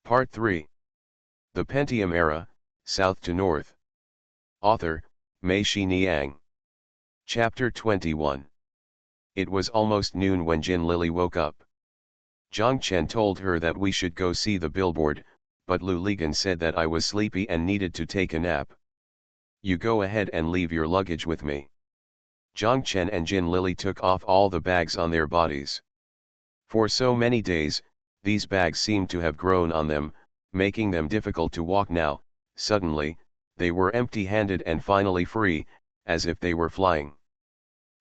Part 3. The Pentium Era, South to North. Author, Mei-Shi Niang. Chapter 21. It was almost noon when Jin Lily woke up. Zhang Chen told her that we should go see the billboard, but Lu Ligan said that I was sleepy and needed to take a nap. You go ahead and leave your luggage with me. Zhang Chen and Jin Lily took off all the bags on their bodies. For so many days, these bags seemed to have grown on them, making them difficult to walk now. Suddenly, they were empty-handed and finally free, as if they were flying.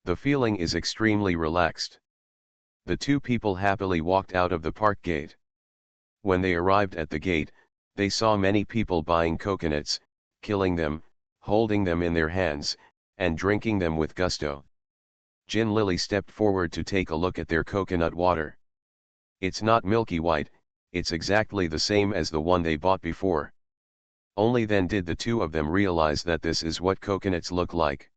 The feeling is extremely relaxed. The two people happily walked out of the park gate. When they arrived at the gate, they saw many people buying coconuts, killing them, holding them in their hands, and drinking them with gusto. Jin Lily stepped forward to take a look at their coconut water. It's not milky white, it's exactly the same as the one they bought before. Only then did the two of them realize that this is what coconuts look like.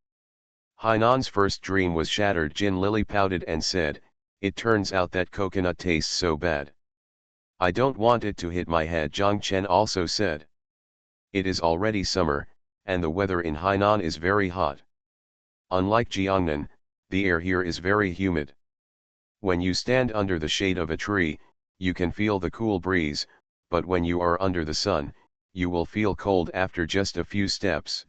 Hainan's first dream was shattered. Jin Lily pouted and said, "It turns out that coconut tastes so bad. I don't want it to hit my head." Zhang Chen also said, "It is already summer, and the weather in Hainan is very hot. Unlike Jiangnan, the air here is very humid. When you stand under the shade of a tree, you can feel the cool breeze, but when you are under the sun, you will feel cold after just a few steps.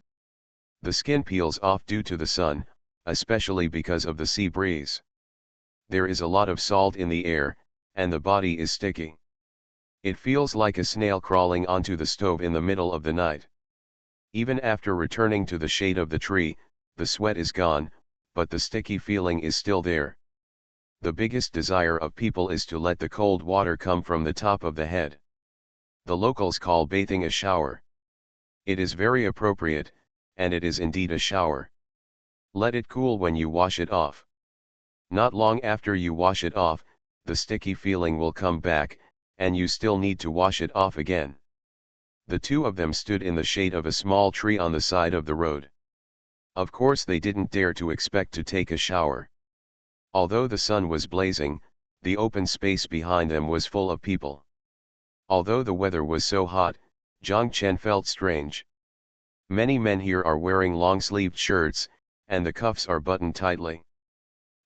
The skin peels off due to the sun, especially because of the sea breeze. There is a lot of salt in the air, and the body is sticky. It feels like a snail crawling onto the stove in the middle of the night. Even after returning to the shade of the tree, the sweat is gone, but the sticky feeling is still there. The biggest desire of people is to let the cold water come from the top of the head. The locals call bathing a shower. It is very appropriate, and it is indeed a shower. Let it cool when you wash it off. Not long after you wash it off, the sticky feeling will come back, and you still need to wash it off again." The two of them stood in the shade of a small tree on the side of the road. Of course they didn't dare to expect to take a shower. Although the sun was blazing, the open space behind them was full of people. Although the weather was so hot, Zhang Chen felt strange. Many men here are wearing long-sleeved shirts, and the cuffs are buttoned tightly.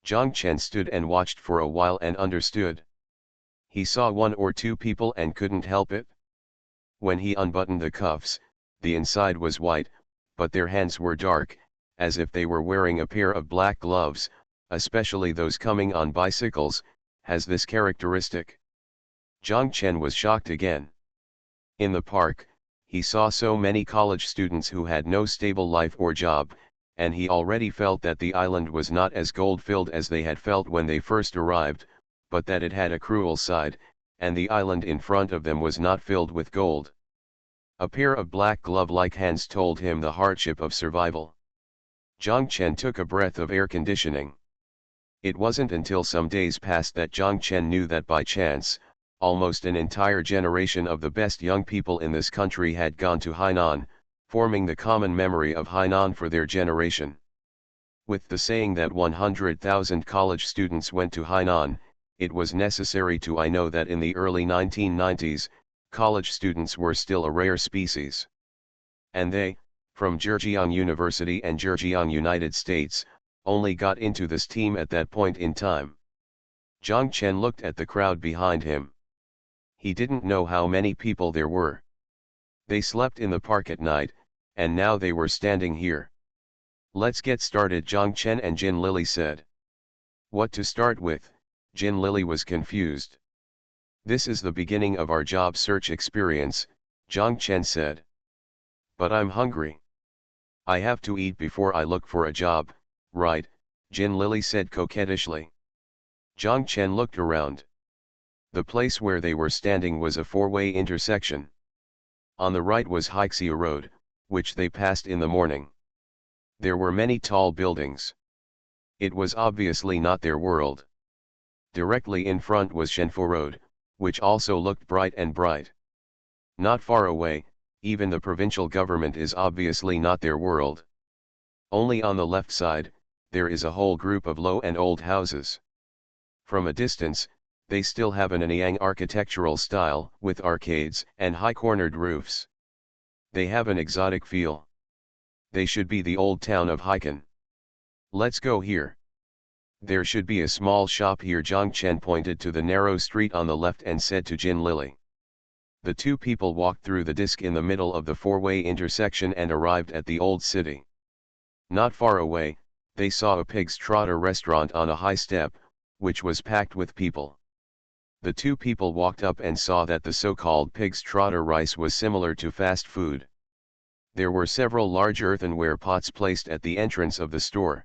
Zhang Chen stood and watched for a while and understood. He saw one or two people and couldn't help it. When he unbuttoned the cuffs, the inside was white, but their hands were dark, as if they were wearing a pair of black gloves. Especially those coming on bicycles, has this characteristic. Zhang Chen was shocked again. In the park, he saw so many college students who had no stable life or job, and he already felt that the island was not as gold-filled as they had felt when they first arrived, but that it had a cruel side, and the island in front of them was not filled with gold. A pair of black glove-like hands told him the hardship of survival. Zhang Chen took a breath of air conditioning. It wasn't until some days passed that Zhang Chen knew that by chance, almost an entire generation of the best young people in this country had gone to Hainan, forming the common memory of Hainan for their generation. With the saying that 100,000 college students went to Hainan, it was necessary to know that in the early 1990s, college students were still a rare species. And they, from Zhejiang University and Zhejiang United States, only got into this team at that point in time. Zhang Chen looked at the crowd behind him. He didn't know how many people there were. They slept in the park at night, and now they were standing here. "Let's get started," Zhang Chen and Jin Lily said. What to start with? Jin Lily was confused. "This is the beginning of our job search experience," Zhang Chen said. "But I'm hungry. I have to eat before I look for a job, right?" Jin Lily said coquettishly. Zhang Chen looked around. The place where they were standing was a four-way intersection. On the right was Haixia Road, which they passed in the morning. There were many tall buildings. It was obviously not their world. Directly in front was Shenfu Road, which also looked bright and bright. Not far away, even the provincial government is obviously not their world. Only on the left side, there is a whole group of low and old houses. From a distance, They still have an Anyang architectural style, with arcades and high-cornered roofs. They have an exotic feel. They should be the old town of Haikan. Let's go here. There should be a small shop here. Zhang Chen pointed to the narrow street on the left and said to Jin Lily. The two people walked through the disc in the middle of the four-way intersection and arrived at the old city. Not far away, they saw a pig's trotter restaurant on a high step, which was packed with people. The two people walked up and saw that the so-called pig's trotter rice was similar to fast food. There were several large earthenware pots placed at the entrance of the store.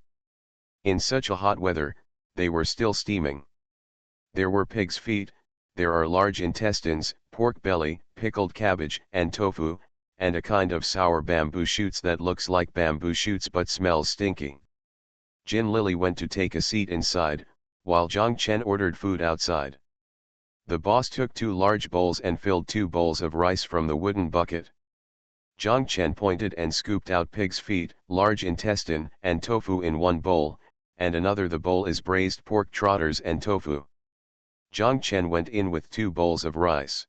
In such a hot weather, they were still steaming. There were pig's feet, there are large intestines, pork belly, pickled cabbage and tofu, and a kind of sour bamboo shoots that looks like bamboo shoots but smells stinky. Jin Lily went to take a seat inside, while Zhang Chen ordered food outside. The boss took 2 large bowls and filled 2 bowls of rice from the wooden bucket. Zhang Chen pointed and scooped out pig's feet, large intestine, and tofu in one bowl, and another the bowl is braised pork trotters and tofu. Zhang Chen went in with 2 bowls of rice.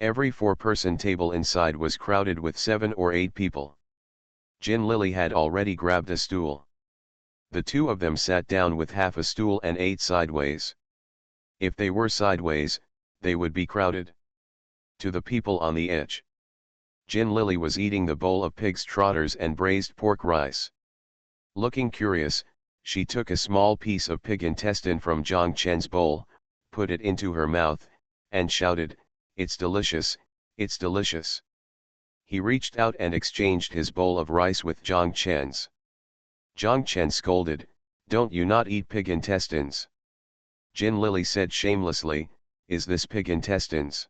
Every 4-person table inside was crowded with 7 or 8 people. Jin Lily had already grabbed a stool. The two of them sat down with half a stool and ate sideways. If they were sideways, they would be crowded. To the people on the edge. Jin Lily was eating the bowl of pig's trotters and braised pork rice. Looking curious, she took a small piece of pig intestine from Zhang Chen's bowl, put it into her mouth, and shouted, "It's delicious, it's delicious." He reached out and exchanged his bowl of rice with Zhang Chen's. Zhang Chen scolded, "Don't you not eat pig intestines?" Jin Lily said shamelessly, "Is this pig intestines?"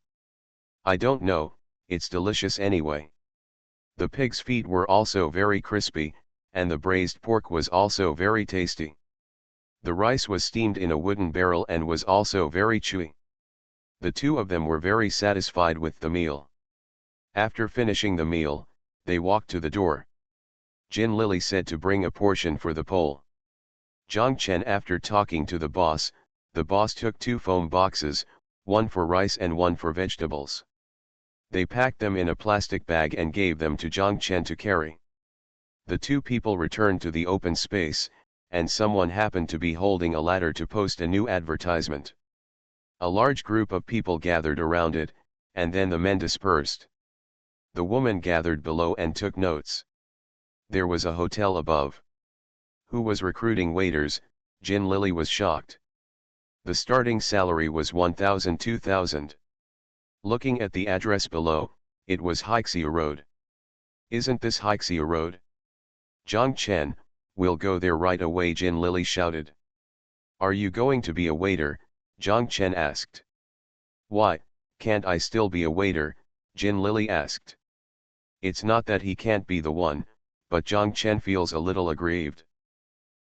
"I don't know, it's delicious anyway." The pig's feet were also very crispy, and the braised pork was also very tasty. The rice was steamed in a wooden barrel and was also very chewy. The two of them were very satisfied with the meal. After finishing the meal, they walked to the door. Jin Lily said to bring a portion for the Pole. Zhang Chen, after talking to the boss took 2 foam boxes, one for rice and one for vegetables. They packed them in a plastic bag and gave them to Zhang Chen to carry. The two people returned to the open space, and someone happened to be holding a ladder to post a new advertisement. A large group of people gathered around it, and then the men dispersed. The woman gathered below and took notes. There was a hotel above. Who was recruiting waiters? Jin Lily was shocked. The starting salary was 1,000–2,000. Looking at the address below, it was Haixia Road. Isn't this Haixia Road? Zhang Chen, we'll go there right away, Jin Lily shouted. Are you going to be a waiter? Zhang Chen asked. Why, can't I still be a waiter? Jin Lily asked. It's not that he can't be the one, but Zhang Chen feels a little aggrieved.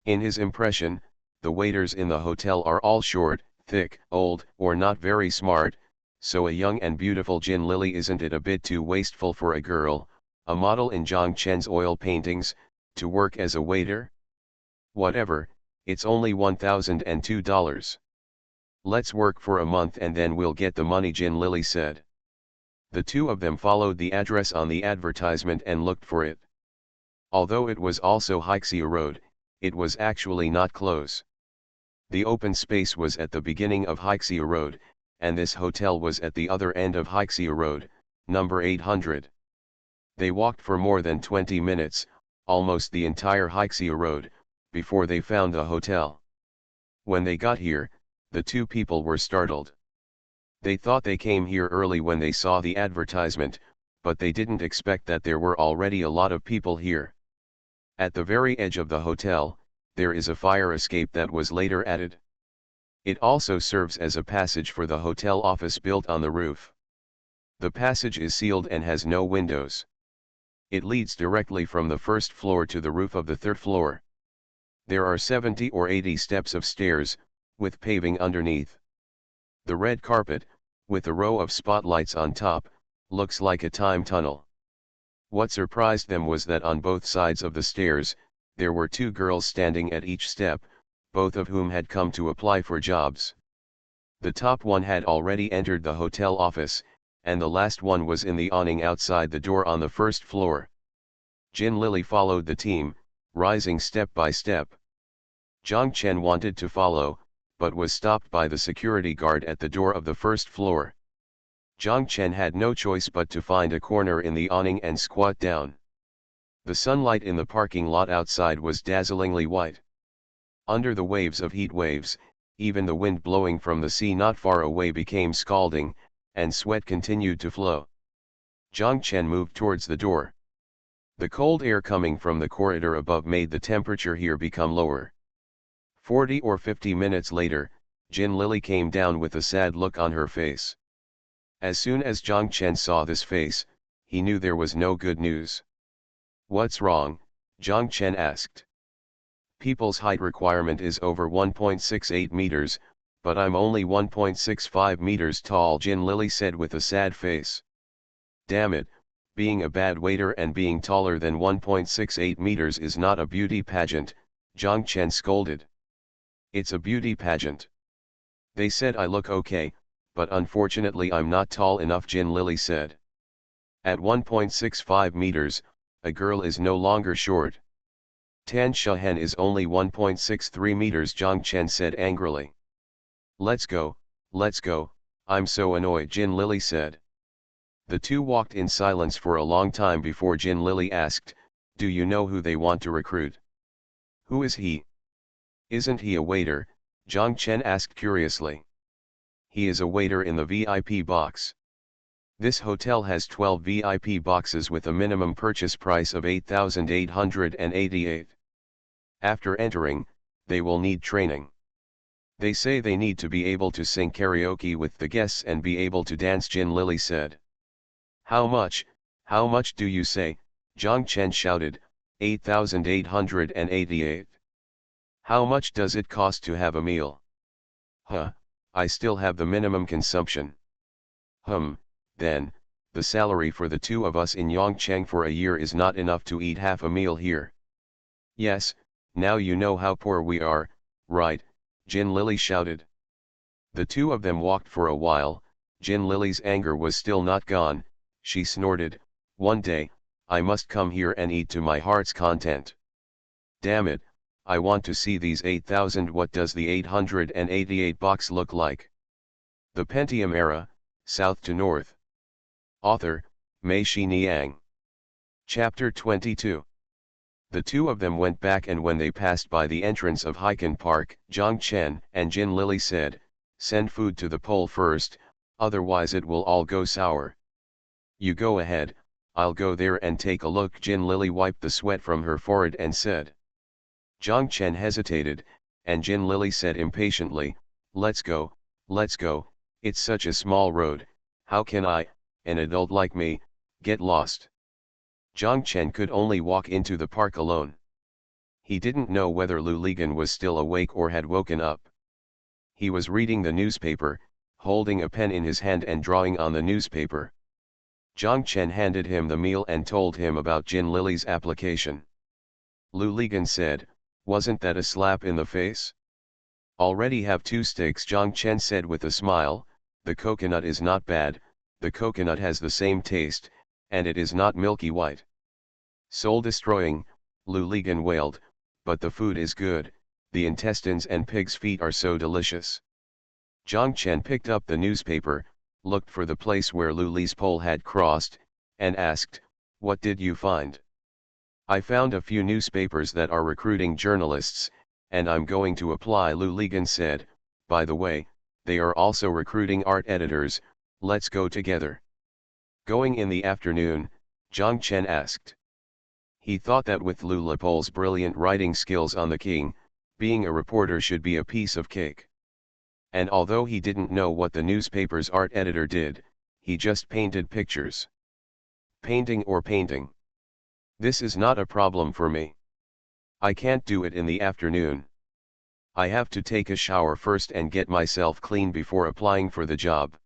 In his impression, the waiters in the hotel are all short, thick, old, or not very smart, so a young and beautiful Jin Lily, isn't it a bit too wasteful for a girl, a model in Zhang Chen's oil paintings, to work as a waiter? Whatever, it's only $1,002. Let's work for a month and then we'll get the money, Jin Lily said. The two of them followed the address on the advertisement and looked for it. Although it was also Haixia Road, it was actually not close. The open space was at the beginning of Haixia Road, and this hotel was at the other end of Haixia Road, number 800. They walked for more than 20 minutes, almost the entire Haixia Road, before they found the hotel. When they got here, the two people were startled. They thought they came here early when they saw the advertisement, but they didn't expect that there were already a lot of people here. At the very edge of the hotel, there is a fire escape that was later added. It also serves as a passage for the hotel office built on the roof. The passage is sealed and has no windows. It leads directly from the first floor to the roof of the third floor. There are 70 or 80 steps of stairs, with paving underneath. The red carpet, with a row of spotlights on top, looks like a time tunnel. What surprised them was that on both sides of the stairs, there were 2 girls standing at each step, both of whom had come to apply for jobs. The top one had already entered the hotel office, and the last one was in the awning outside the door on the first floor. Jin Lily followed the team, rising step by step. Zhang Chen wanted to follow, but was stopped by the security guard at the door of the first floor. Zhang Chen had no choice but to find a corner in the awning and squat down. The sunlight in the parking lot outside was dazzlingly white. Under the waves of heat waves, even the wind blowing from the sea not far away became scalding, and sweat continued to flow. Zhang Chen moved towards the door. The cold air coming from the corridor above made the temperature here become lower. 40 or 50 minutes later, Jin Lily came down with a sad look on her face. As soon as Zhang Chen saw this face, he knew there was no good news. "What's wrong?" Zhang Chen asked. "People's height requirement is over 1.68 meters, but I'm only 1.65 meters tall," Jin Lily said with a sad face. "Damn it, being a bad waiter and being taller than 1.68 meters is not a beauty pageant," Zhang Chen scolded. "It's a beauty pageant. They said I look okay, but unfortunately I'm not tall enough," Jin Lily said. "At 1.65 meters, a girl is no longer short. Tan Shahen is only 1.63 meters," Zhang Chen said angrily. Let's go, I'm so annoyed," Jin Lily said. The two walked in silence for a long time before Jin Lily asked, "Do you know who they want to recruit?" "Who is he?" "Isn't he a waiter?" Zhang Chen asked curiously. "He is a waiter in the VIP box. This hotel has 12 VIP boxes with a minimum purchase price of 8,888. After entering, they will need training. They say they need to be able to sing karaoke with the guests and be able to dance," Jin Lily said. How much do you say?" Zhang Chen shouted. 8,888. "How much does it cost to have a meal?" "Huh, I still have the minimum consumption." Then, the salary for the two of us in Yongcheng for a year is not enough to eat half a meal here." "Yes, now you know how poor we are, right?" Jin Lily shouted. The two of them walked for a while. Jin Lily's anger was still not gone. She snorted, "One day, I must come here and eat to my heart's content. Damn it, I want to see these 8,000. What does the 888 box look like?" The Pentium Era, South to North. Author, Mei Xiniang. Chapter 22. The two of them went back, and when they passed by the entrance of Hiken Park, Zhang Chen and Jin Lily said, "Send food to the pole first, otherwise it will all go sour." "You go ahead, I'll go there and take a look." Jin Lily wiped the sweat from her forehead and said. Zhang Chen hesitated, and Jin Lily said impatiently, Let's go, it's such a small road, how can I, an adult like me, get lost?" Zhang Chen could only walk into the park alone. He didn't know whether Lu Ligan was still awake or had woken up. He was reading the newspaper, holding a pen in his hand and drawing on the newspaper. Zhang Chen handed him the meal and told him about Jin Lily's application. Lu Ligan said, "Wasn't that a slap in the face?" "Already have 2 steaks," Zhang Chen said with a smile. "The coconut is not bad, the coconut has the same taste, and it is not milky white." "Soul-destroying," Lu Ligan wailed, "but the food is good, the intestines and pig's feet are so delicious." Zhang Chen picked up the newspaper, looked for the place where Lu Li's pole had crossed, and asked, "What did you find?" "I found a few newspapers that are recruiting journalists, and I'm going to apply," Lu Ligan said. "By the way, they are also recruiting art editors, let's go together." "Going in the afternoon?" Zhang Chen asked. He thought that with Lu Lipole's brilliant writing skills on the king, being a reporter should be a piece of cake. And although he didn't know what the newspaper's art editor did, he just painted pictures. Painting or painting. This is not a problem for me. I can't do it in the afternoon. I have to take a shower first and get myself clean before applying for the job.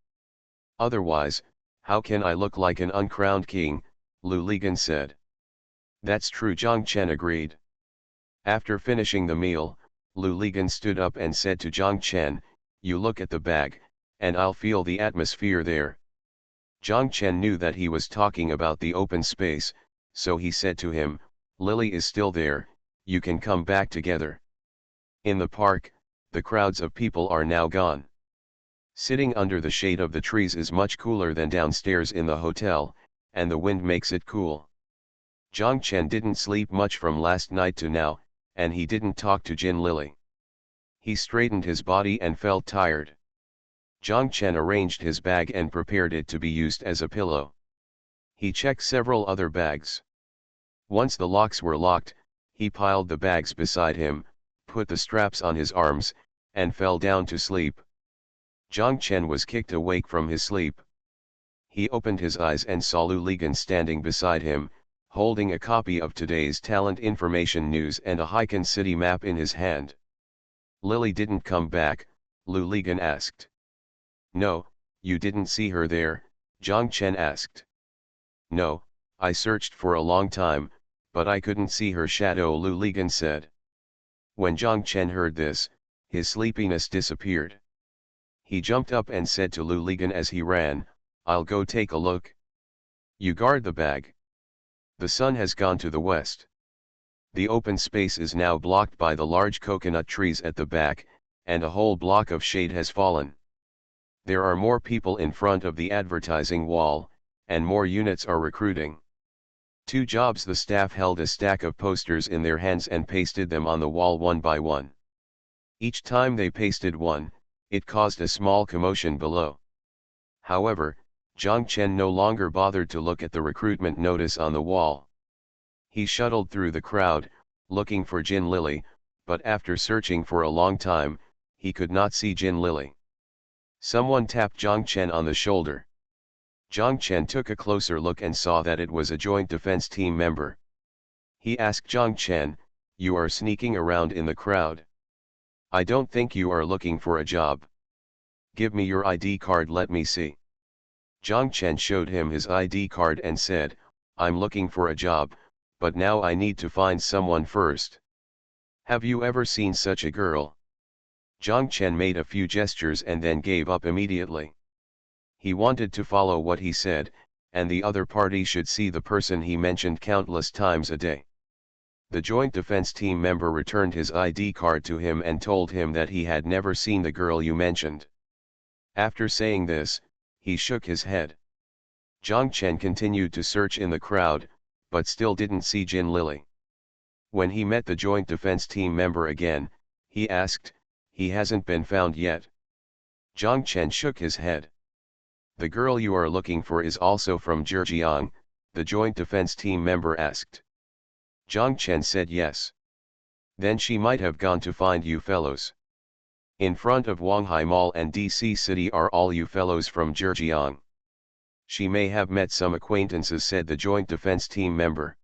Otherwise, how can I look like an uncrowned king?" Lu Ligan said. "That's true," Zhang Chen agreed. After finishing the meal, Lu Ligan stood up and said to Zhang Chen, you look at the bag, and I'll feel the atmosphere there. Zhang Chen knew that he was talking about the open space, so he said to him, Lily is still there, you can come back together. In the park, the crowds of people are now gone. Sitting under the shade of the trees is much cooler than downstairs in the hotel, and the wind makes it cool. Zhang Chen didn't sleep much from last night to now, and he didn't talk to Jin Lily. He straightened his body and felt tired. Zhang Chen arranged his bag and prepared it to be used as a pillow. He checked several other bags. Once the locks were locked, he piled the bags beside him, put the straps on his arms, and fell down to sleep. Zhang Chen was kicked awake from his sleep. He opened his eyes and saw Lu Ligan standing beside him, holding a copy of today's talent information news and a Haikan city map in his hand. Lily didn't come back, Lu Ligan asked. No, you didn't see her there, Zhang Chen asked. No, I searched for a long time, but I couldn't see her shadow, Lu Ligan said. When Zhang Chen heard this, his sleepiness disappeared. He jumped up and said to Lu Ligan as he ran, I'll go take a look. You guard the bag. The sun has gone to the west. The open space is now blocked by the large coconut trees at the back, and a whole block of shade has fallen. There are more people in front of the advertising wall, and more units are recruiting. 2 jobs. The staff held a stack of posters in their hands and pasted them on the wall one by one. Each time they pasted one, it caused a small commotion below. However, Zhang Chen no longer bothered to look at the recruitment notice on the wall. He shuttled through the crowd, looking for Jin Lily, but after searching for a long time, he could not see Jin Lily. Someone tapped Zhang Chen on the shoulder. Zhang Chen took a closer look and saw that it was a joint defense team member. He asked Zhang Chen, you are sneaking around in the crowd. I don't think you are looking for a job. Give me your ID card, let me see. Zhang Chen showed him his ID card and said, I'm looking for a job, but now I need to find someone first. Have you ever seen such a girl? Zhang Chen made a few gestures and then gave up immediately. He wanted to follow what he said, and the other party should see the person he mentioned countless times a day. The joint defense team member returned his ID card to him and told him that he had never seen the girl you mentioned. After saying this, he shook his head. Zhang Chen continued to search in the crowd, but still didn't see Jin Lily. When he met the joint defense team member again, he asked, he hasn't been found yet. Zhang Chen shook his head. The girl you are looking for is also from Zhejiang, the joint defense team member asked. Zhang Chen said yes. Then she might have gone to find you fellows. In front of Wanghai Mall and DC City are all you fellows from Zhejiang. She may have met some acquaintances, said the joint defense team member.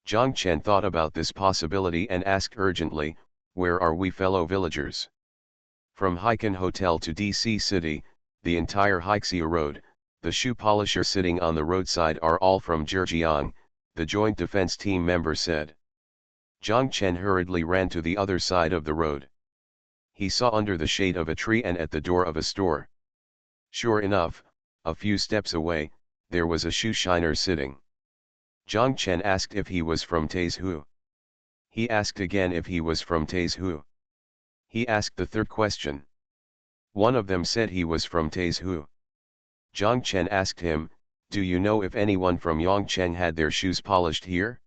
Zhang Chen thought about this possibility and asked urgently, where are we fellow villagers? From Haikan Hotel to DC City, the entire Haixia Road, the shoe polisher sitting on the roadside are all from Zhejiang, the joint defense team member said. Zhang Chen hurriedly ran to the other side of the road. He saw under the shade of a tree and at the door of a store. Sure enough, a few steps away, there was a shoe shiner sitting. Zhang Chen asked if he was from Taizhou. He asked again if he was from Taizhou. He asked the third question. One of them said he was from Taizhou. Zhang Chen asked him, do you know if anyone from Yongcheng had their shoes polished here?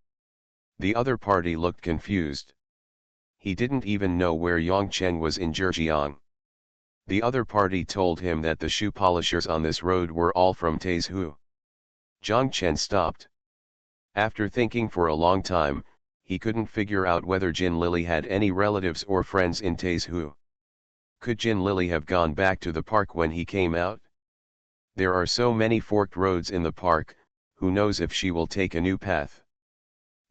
The other party looked confused. He didn't even know where Yongcheng was in Zhejiang. The other party told him that the shoe polishers on this road were all from Taizhou. Zhang Chen stopped. After thinking for a long time, he couldn't figure out whether Jin Lily had any relatives or friends in Taizhou. Could Jin Lily have gone back to the park when he came out? There are so many forked roads in the park, who knows if she will take a new path.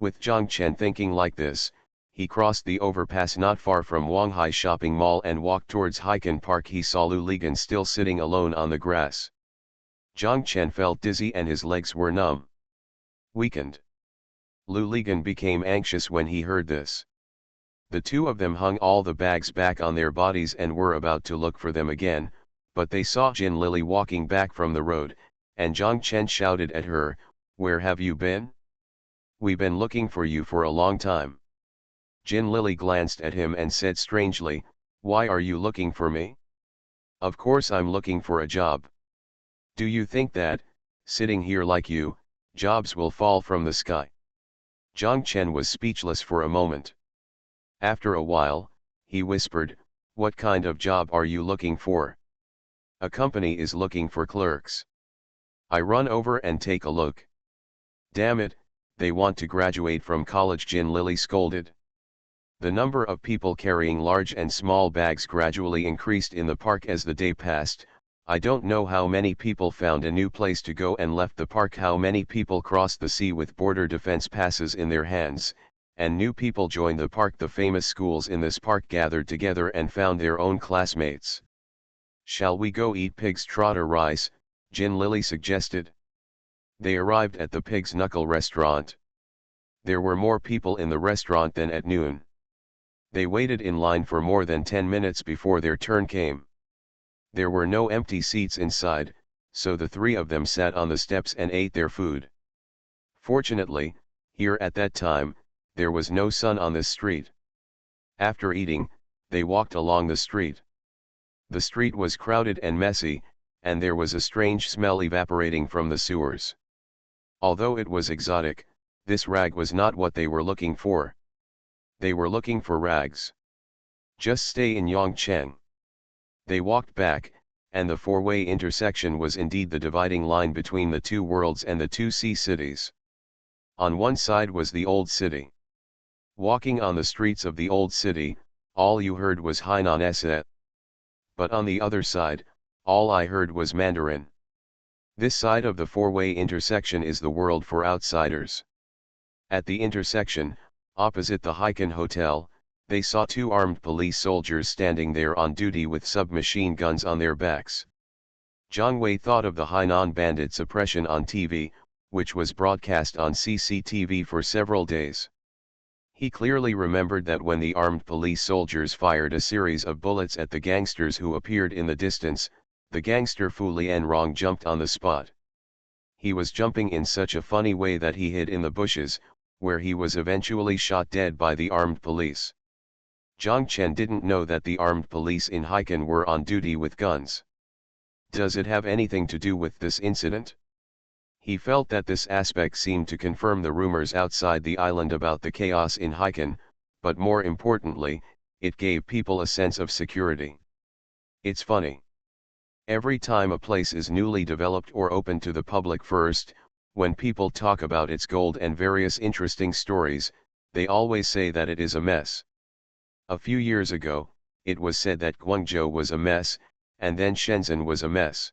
With Zhang Chen thinking like this, he crossed the overpass not far from Wanghai Shopping Mall and walked towards Haikan Park. He saw Lu Ligan still sitting alone on the grass. Zhang Chen felt dizzy and his legs were numb. Weakened. Lu Ligan became anxious when he heard this. The two of them hung all the bags back on their bodies and were about to look for them again, but they saw Jin Lily walking back from the road, and Zhang Chen shouted at her, "Where have you been? We've been looking for you for a long time." Jin Lily glanced at him and said strangely, "Why are you looking for me? Of course I'm looking for a job. Do you think that, sitting here like you, jobs will fall from the sky?" Zhang Chen was speechless for a moment. After a while, he whispered, "What kind of job are you looking for?" "A company is looking for clerks." I run over and take a look. "Damn it, they want to graduate from college," Jin Lily scolded. The number of people carrying large and small bags gradually increased in the park as the day passed. I don't know how many people found a new place to go and left the park, how many people crossed the sea with border defense passes in their hands, and new people joined the park. The famous schools in this park gathered together and found their own classmates. "Shall we go eat pig's trotter rice?" Jin Lily suggested. They arrived at the Pig's Knuckle restaurant. There were more people in the restaurant than at noon. They waited in line for more than 10 minutes before their turn came. There were no empty seats inside, so the three of them sat on the steps and ate their food. Fortunately, here at that time, there was no sun on this street. After eating, they walked along the street. The street was crowded and messy, and there was a strange smell evaporating from the sewers. Although it was exotic, this rag was not what they were looking for. They were looking for rags. Just stay in Yongcheng. They walked back, and the four-way intersection was indeed the dividing line between the two worlds and the two sea cities. On one side was the old city. Walking on the streets of the old city, all you heard was Hainan Esset. But on the other side, all I heard was Mandarin. This side of the four-way intersection is the world for outsiders. At the intersection, opposite the Haikan Hotel, they saw two armed police soldiers standing there on duty with submachine guns on their backs. Zhang Wei thought of the Hainan bandit suppression on TV, which was broadcast on CCTV for several days. He clearly remembered that when the armed police soldiers fired a series of bullets at the gangsters who appeared in the distance, the gangster Fu Lianrong jumped on the spot. He was jumping in such a funny way that he hid in the bushes, where he was eventually shot dead by the armed police. Zhang Chen didn't know that the armed police in Haikan were on duty with guns. Does it have anything to do with this incident? He felt that this aspect seemed to confirm the rumors outside the island about the chaos in Haikan, but more importantly, it gave people a sense of security. It's funny. Every time a place is newly developed or open to the public first, when people talk about its gold and various interesting stories, they always say that it is a mess. A few years ago, it was said that Guangzhou was a mess, and then Shenzhen was a mess.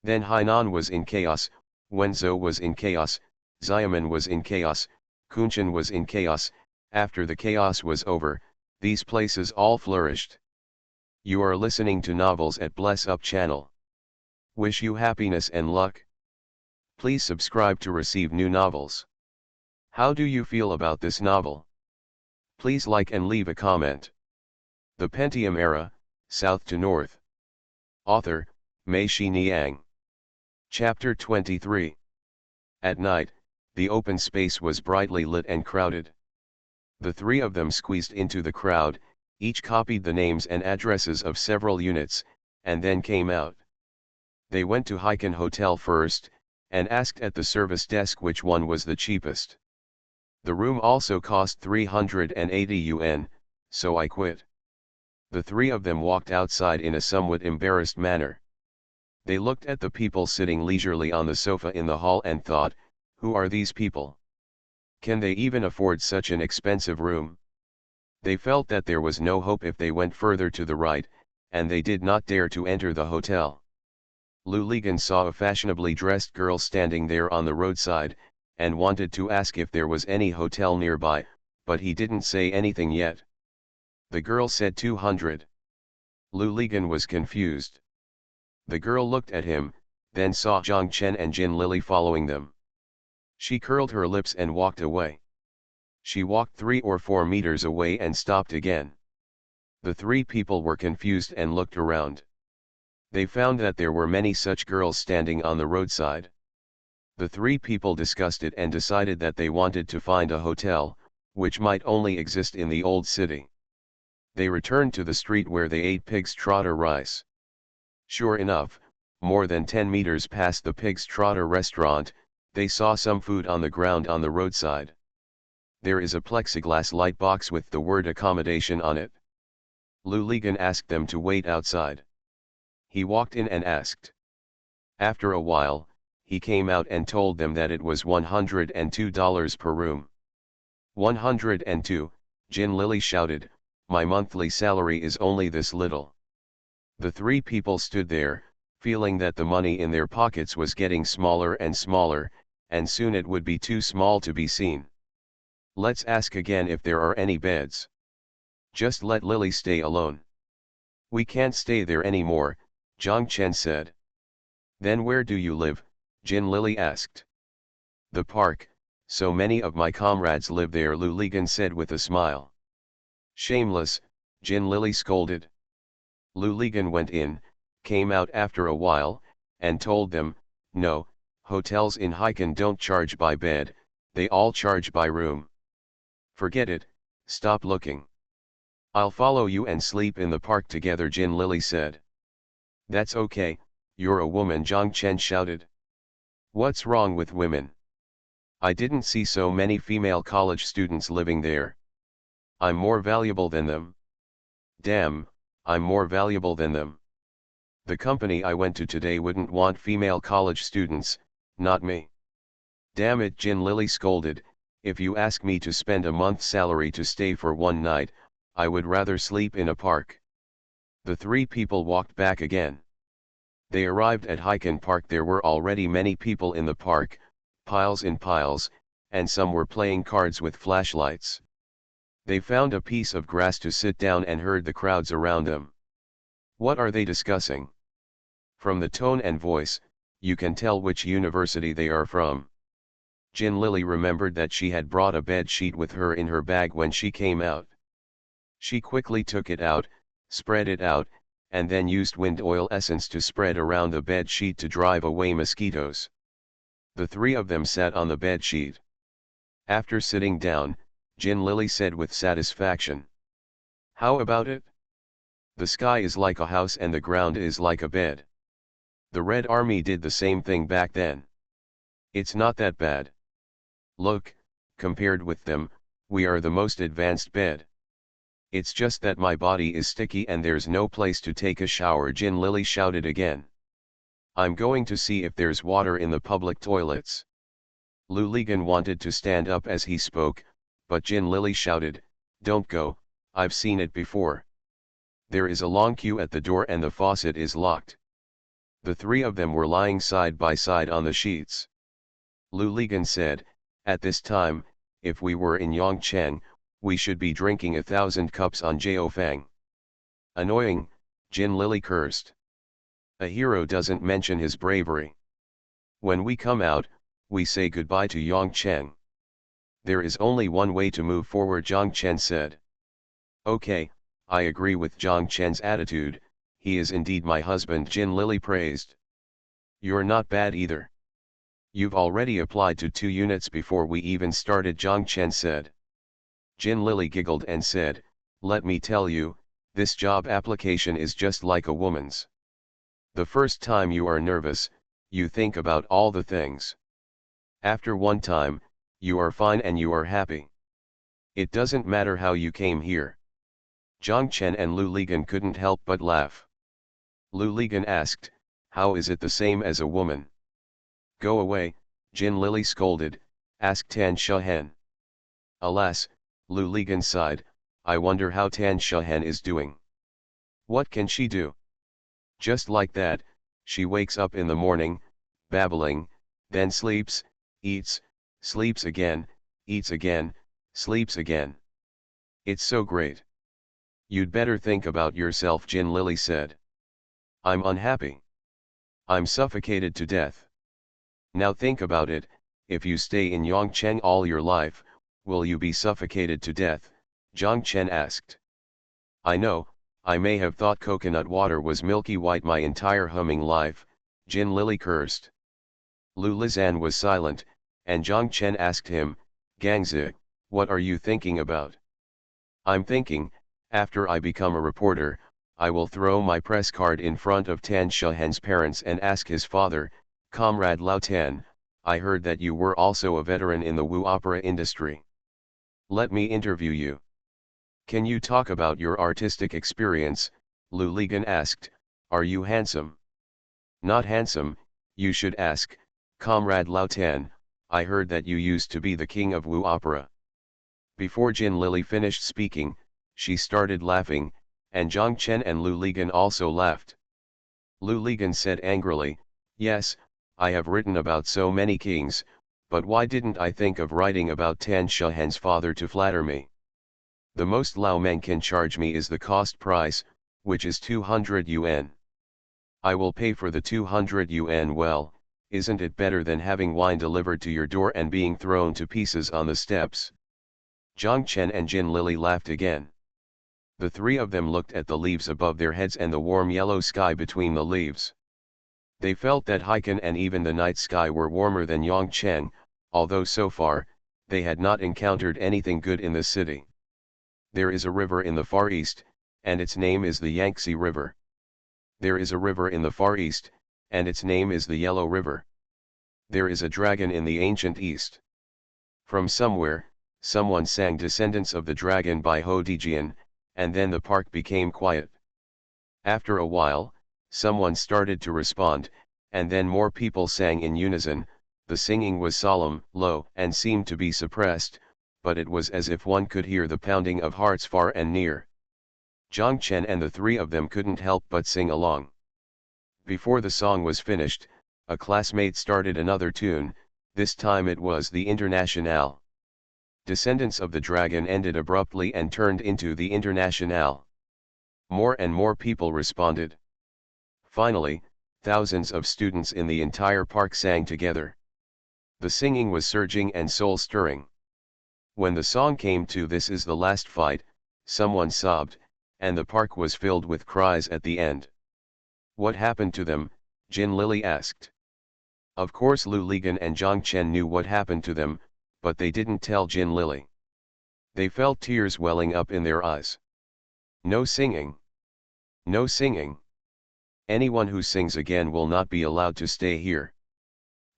Then Hainan was in chaos, Wenzhou was in chaos, Xiamen was in chaos, Kunshan was in chaos. After the chaos was over, these places all flourished. You are listening to Novels at Bless Up channel. Wish you happiness and luck. Please subscribe to receive new novels. How do you feel about this novel? Please like and leave a comment. The Pentium Era, South to North. Author, Mei Niang. Chapter 23. At night, the open space was brightly lit and crowded. The three of them squeezed into the crowd, each copied the names and addresses of several units, and then came out. They went to Haikan Hotel first, and asked at the service desk which one was the cheapest. The room also cost 380 yuan, so I quit. The three of them walked outside in a somewhat embarrassed manner. They looked at the people sitting leisurely on the sofa in the hall and thought, who are these people? Can they even afford such an expensive room? They felt that there was no hope if they went further to the right, and they did not dare to enter the hotel. Lu Ligan saw a fashionably dressed girl standing there on the roadside, and wanted to ask if there was any hotel nearby, but he didn't say anything yet. The girl said 200. Lu Ligan was confused. The girl looked at him, then saw Zhang Chen and Jin Lily following them. She curled her lips and walked away. She walked 3 or 4 meters away and stopped again. The 3 people were confused and looked around. They found that there were many such girls standing on the roadside. The 3 people discussed it and decided that they wanted to find a hotel, which might only exist in the old city. They returned to the street where they ate pig's trotter rice. Sure enough, more than 10 meters past the pig's trotter restaurant, they saw some food on the ground on the roadside. There is a plexiglass light box with the word accommodation on it. Luligan asked them to wait outside. He walked in and asked. After a while, he came out and told them that it was $102 per room. 102, Jin Lily shouted, my monthly salary is only this little. The 3 people stood there, feeling that the money in their pockets was getting smaller, and soon it would be too small to be seen. Let's ask again if there are any beds. Just let Lily stay alone. We can't stay there anymore, Zhang Chen said. Then where do you live? Jin Lily asked. The park, so many of my comrades live there, Luligan said with a smile. Shameless, Jin Lily scolded. Luligan went in, came out after a while, and told them, no, hotels in Heiken don't charge by bed, they all charge by room. Forget it, stop looking. I'll follow you and sleep in the park together, Jin Lily said. That's okay, you're a woman, Zhang Chen shouted. What's wrong with women? I didn't see so many female college students living there. I'm more valuable than them. Damn, I'm more valuable than them. The company I went to today wouldn't want female college students, not me. Damn it, Jin Lily scolded, if you ask me to spend a month's salary to stay for one night, I would rather sleep in a park. The 3 people walked back again. They arrived at Heiken Park. There were already many people in the park, piles in piles, and some were playing cards with flashlights. They found a piece of grass to sit down and heard the crowds around them. What are they discussing? From the tone and voice, you can tell which university they are from. Jin Lily remembered that she had brought a bed sheet with her in her bag when she came out. She quickly took it out, spread it out, and then used wind oil essence to spread around the bed sheet to drive away mosquitoes. The 3 of them sat on the bed sheet. After sitting down, Jin Lily said with satisfaction. How about it? The sky is like a house and the ground is like a bed. The Red Army did the same thing back then. It's not that bad. Look, compared with them, we are the most advanced bed. It's just that my body is sticky and there's no place to take a shower, Jin Lily shouted again. I'm going to see if there's water in the public toilets. Luligan wanted to stand up as he spoke, but Jin Lily shouted, don't go, I've seen it before. There is a long queue at the door and the faucet is locked. The 3 of them were lying side by side on the sheets. Luligan said, at this time, if we were in Yongcheng, we should be drinking 1,000 cups on Jiaofang. Annoying, Jin Lily cursed. A hero doesn't mention his bravery. When we come out, we say goodbye to Yongcheng. There is only one way to move forward, Zhang Chen said. Okay, I agree with Zhang Chen's attitude, he is indeed my husband, Jin Lily praised. You're not bad either. You've already applied to 2 units before we even started, Zhang Chen said. Jin Lily giggled and said, let me tell you, this job application is just like a woman's. The first time you are nervous, you think about all the things. After one time, you are fine and you are happy. It doesn't matter how you came here. Zhang Chen and Luligan couldn't help but laugh. Luligan asked, how is it the same as a woman? Go away, Jin Lily scolded, ask Tan Shahen. Alas, Luligan sighed, I wonder how Tan Shahen is doing. What can she do? Just like that, she wakes up in the morning, babbling, then sleeps, eats, sleeps again, eats again, sleeps again. It's so great. You'd better think about yourself, Jin Lily said. I'm unhappy. I'm suffocated to death. Now think about it, if you stay in Yongcheng all your life, Will you be suffocated to death? Zhang Chen asked. I know, I may have thought coconut water was milky white my entire humming life, Jin Lili cursed. Lu Lizan was silent, and Zhang Chen asked him, Gangzi, what are you thinking about? I'm thinking, after I become a reporter, I will throw my press card in front of Tan Shahen's parents and ask his father, Comrade Lao Tan, I heard that you were also a veteran in the Wu opera industry. Let me interview you. Can you talk about your artistic experience? Lu Ligan asked, are you handsome? Not handsome, you should ask, Comrade Lao Tan, I heard that you used to be the king of Wu opera. Before Jin Lili finished speaking, she started laughing, and Zhang Chen and Lu Ligan also laughed. Lu Ligan said angrily, yes, I have written about so many kings, but why didn't I think of writing about Tan Shahen's father to flatter me? The most Lao men can charge me is the cost price, which is 200 yuan. I will pay for the 200 yuan. Well, isn't it better than having wine delivered to your door and being thrown to pieces on the steps? Zhang Chen and Jin Lili laughed again. The three of them looked at the leaves above their heads and the warm yellow sky between the leaves. They felt that Heiken and even the night sky were warmer than Yongcheng, although so far, they had not encountered anything good in the city. There is a river in the Far East, and its name is the Yangtze River. There is a river in the Far East, and its name is the Yellow River. There is a dragon in the ancient East. From somewhere, someone sang Descendants of the Dragon by Ho Dijian, and then the park became quiet. After a while, someone started to respond, and then more people sang in unison. The singing was solemn, low, and seemed to be suppressed, but it was as if one could hear the pounding of hearts far and near. Zhang Chen and the three of them couldn't help but sing along. Before the song was finished, a classmate started another tune, this time it was the Internationale. Descendants of the Dragon ended abruptly and turned into the Internationale. More and more people responded. Finally, thousands of students in the entire park sang together. The singing was surging and soul-stirring. When the song came to "This is the last fight," someone sobbed, and the park was filled with cries at the end. What happened to them? Jin Lili asked. Of course Lu Ligan and Zhang Chen knew what happened to them, but they didn't tell Jin Lili. They felt tears welling up in their eyes. No singing. No singing. Anyone who sings again will not be allowed to stay here.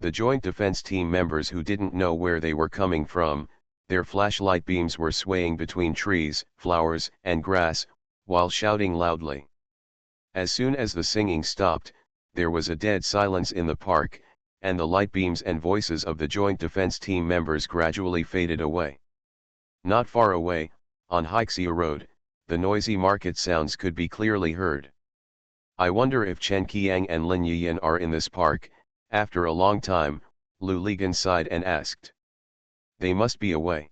The joint defense team members who didn't know where they were coming from, their flashlight beams were swaying between trees, flowers, and grass, while shouting loudly. As soon as the singing stopped, there was a dead silence in the park, and the light beams and voices of the joint defense team members gradually faded away. Not far away, on Haixiu Road, the noisy market sounds could be clearly heard. I wonder if Chen Qiang and Lin Yiyan are in this park. After a long time, Lu Ligan sighed and asked. They must be away.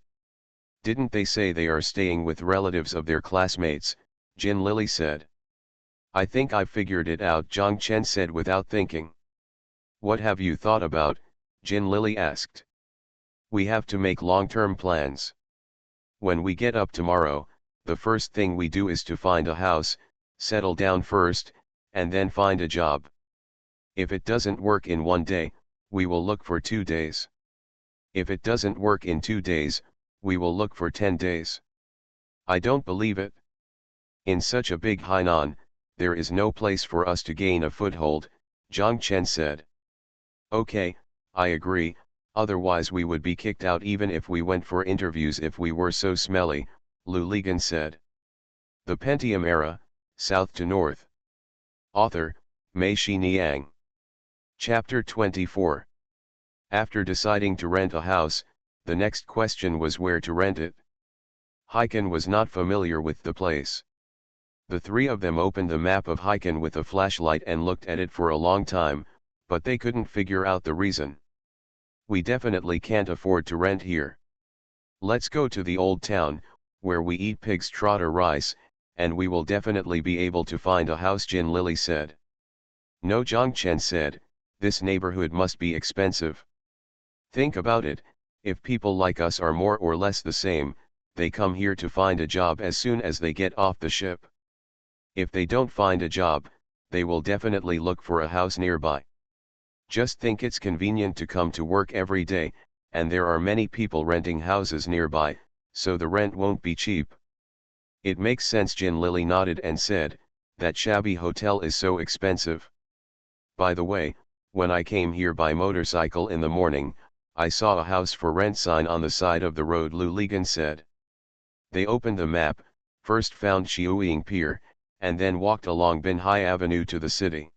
Didn't they say they are staying with relatives of their classmates? Jin Lili said. I think I've figured it out, Zhang Chen said without thinking. What have you thought about? Jin Lili asked. We have to make long-term plans. When we get up tomorrow, the first thing we do is to find a house, settle down first, and then find a job. If it doesn't work in 1 day, we will look for 2 days. If it doesn't work in 2 days, we will look for 10 days. I don't believe it. In such a big Hainan, there is no place for us to gain a foothold, Zhang Chen said. Okay, I agree, otherwise we would be kicked out even if we went for interviews if we were so smelly, Lu Ligan said. The Pentium Era, South to North. Author, Mei Niang. Chapter 24. After deciding to rent a house, the next question was where to rent it. Heiken was not familiar with the place. The three of them opened the map of Heiken with a flashlight and looked at it for a long time, but they couldn't figure out the reason. We definitely can't afford to rent here. Let's go to the old town, where we eat pig's trotter rice, and we will definitely be able to find a house, Jin Lili said. No, Zhang Chen said, this neighborhood must be expensive. Think about it, If people like us are more or less the same, they come here to find a job as soon as they get off the ship. If they don't find a job, they will definitely look for a house nearby. Just think, it's convenient to come to work every day, and there are many people renting houses nearby, so the rent won't be cheap. It makes sense. Jin Lily nodded and said, that shabby hotel is so expensive. By the way, when I came here by motorcycle in the morning, I saw a house for rent sign on the side of the road, Lu Ligan said. They opened the map, first found Xiuying Pier, and then walked along Binhai Avenue to the city.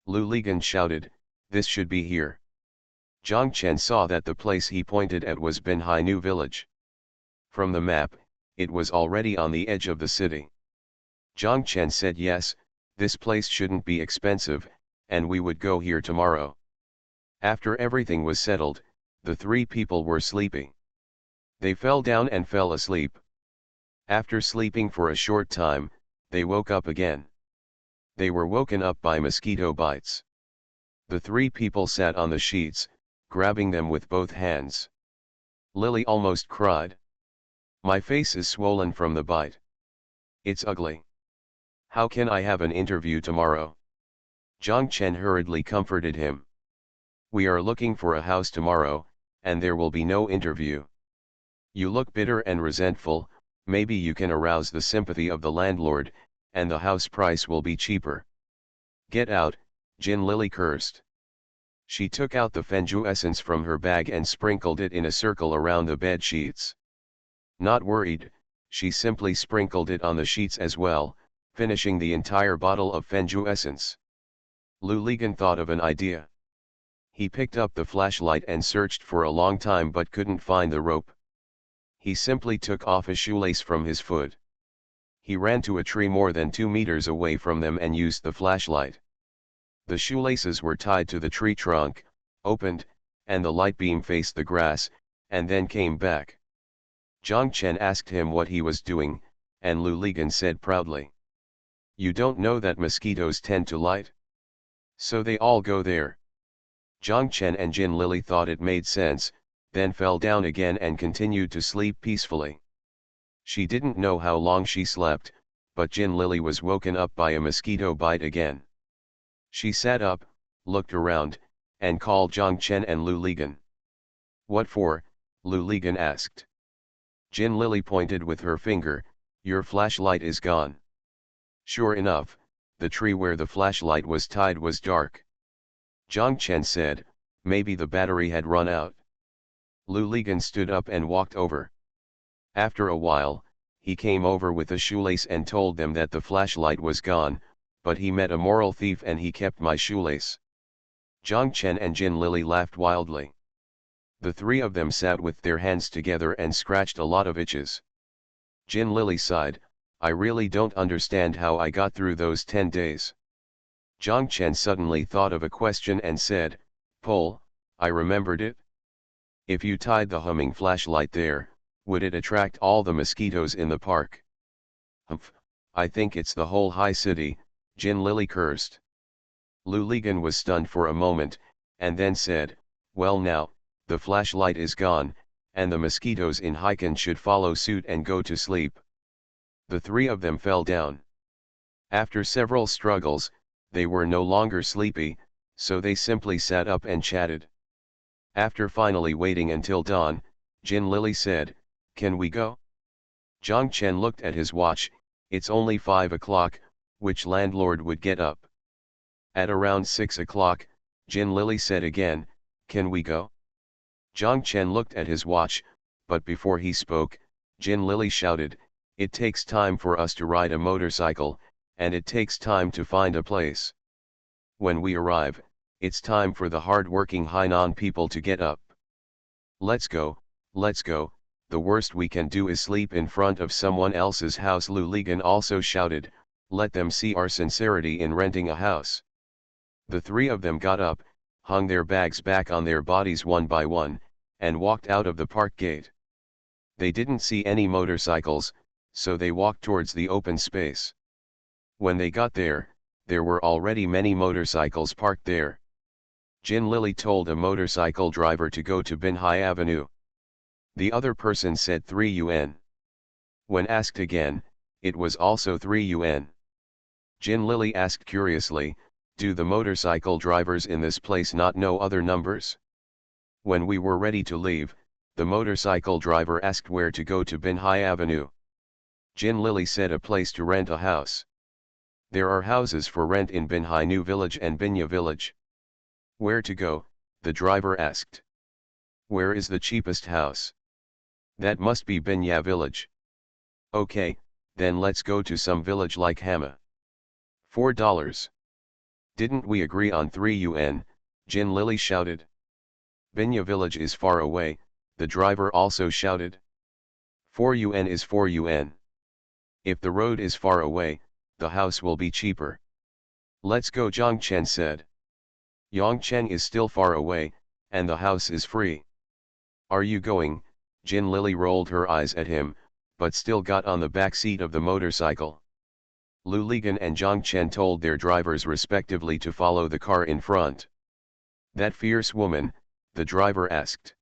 Lu Ligan shouted, this should be here. Zhang Chen saw that the place he pointed at was Binhai New Village. From the map, it was already on the edge of the city. Zhang Chen said, yes, this place shouldn't be expensive, and we would go here tomorrow. After everything was settled, the three people were sleepy. They fell down and fell asleep. After sleeping for a short time, they woke up again. They were woken up by mosquito bites. The three people sat on the sheets, grabbing them with both hands. Lily almost cried. My face is swollen from the bite. It's ugly. How can I have an interview tomorrow? Zhang Chen hurriedly comforted him. We are looking for a house tomorrow, and there will be no interview. You look bitter and resentful, maybe you can arouse the sympathy of the landlord, and the house price will be cheaper. Get out, Jin Lily cursed. She took out the Fenju essence from her bag and sprinkled it in a circle around the bed sheets. Not worried, she simply sprinkled it on the sheets as well, finishing the entire bottle of Fenju essence. Lu Ligan thought of an idea. He picked up the flashlight and searched for a long time but couldn't find the rope. He simply took off a shoelace from his foot. He ran to a tree more than 2 meters away from them and used the flashlight. The shoelaces were tied to the tree trunk, opened, and the light beam faced the grass, and then came back. Zhang Chen asked him what he was doing, and Lu Ligan said proudly, you don't know that mosquitoes tend to light? So they all go there. Zhang Chen and Jin Lily thought it made sense, then fell down again and continued to sleep peacefully. She didn't know how long she slept, but Jin Lily was woken up by a mosquito bite again. She sat up, looked around, and called Zhang Chen and Lu Ligan. What for? Lu Ligan asked. Jin Lily pointed with her finger, your flashlight is gone. Sure enough, the tree where the flashlight was tied was dark. Zhang Chen said, maybe the battery had run out. Lu Ligan stood up and walked over. After a while, he came over with a shoelace and told them that the flashlight was gone, but he met a moral thief and he kept my shoelace. Zhang Chen and Jin Lily laughed wildly. The three of them sat with their hands together and scratched a lot of itches. Jin Lily sighed, I really don't understand how I got through those 10 days. Zhang Chen suddenly thought of a question and said, Pol, I remembered it. If you tied the humming flashlight there, would it attract all the mosquitoes in the park? Humph, I think it's the whole high city, Jin Lily cursed. Lu Ligan was stunned for a moment, and then said, well now, the flashlight is gone, and the mosquitoes in Haikan should follow suit and go to sleep. The three of them fell down. After several struggles, they were no longer sleepy, so they simply sat up and chatted. After finally waiting until dawn, Jin Lily said, can we go? Zhang Chen looked at his watch, it's only 5 o'clock, which landlord would get up? At around 6 o'clock, Jin Lily said again, can we go? Zhang Chen looked at his watch, but before he spoke, Jin Lily shouted, it takes time for us to ride a motorcycle, and it takes time to find a place. When we arrive, it's time for the hard-working Hainan people to get up. Let's go, the worst we can do is sleep in front of someone else's house. Lu Ligan also shouted, let them see our sincerity in renting a house. The three of them got up, hung their bags back on their bodies one by one, and walked out of the park gate. They didn't see any motorcycles, so they walked towards the open space. When they got there were already many motorcycles parked there. Jin Lily told a motorcycle driver to go to Binhai Avenue. The other person said 3 yuan. When asked again, it was also 3 yuan. Jin Lily asked curiously, do the motorcycle drivers in this place not know other numbers? When we were ready to leave, the motorcycle driver asked where to go to Binhai Avenue. Jin Lily said a place to rent a house. There are houses for rent in Binhai New Village and Binya Village. Where to go? The driver asked. Where is the cheapest house? That must be Binya Village. Okay, then let's go to some village like Hama. $4. Didn't we agree on 3 yuan? Jin Lily shouted. Binya Village is far away, the driver also shouted. 4 yuan is 4 yuan. If the road is far away, the house will be cheaper. Let's go, Zhangchen said. Yongchen is still far away, and the house is free. Are you going? Jin Lily rolled her eyes at him, but still got on the back seat of the motorcycle. Lu Ligan and Zhangchen told their drivers respectively to follow the car in front. That fierce woman? The driver asked.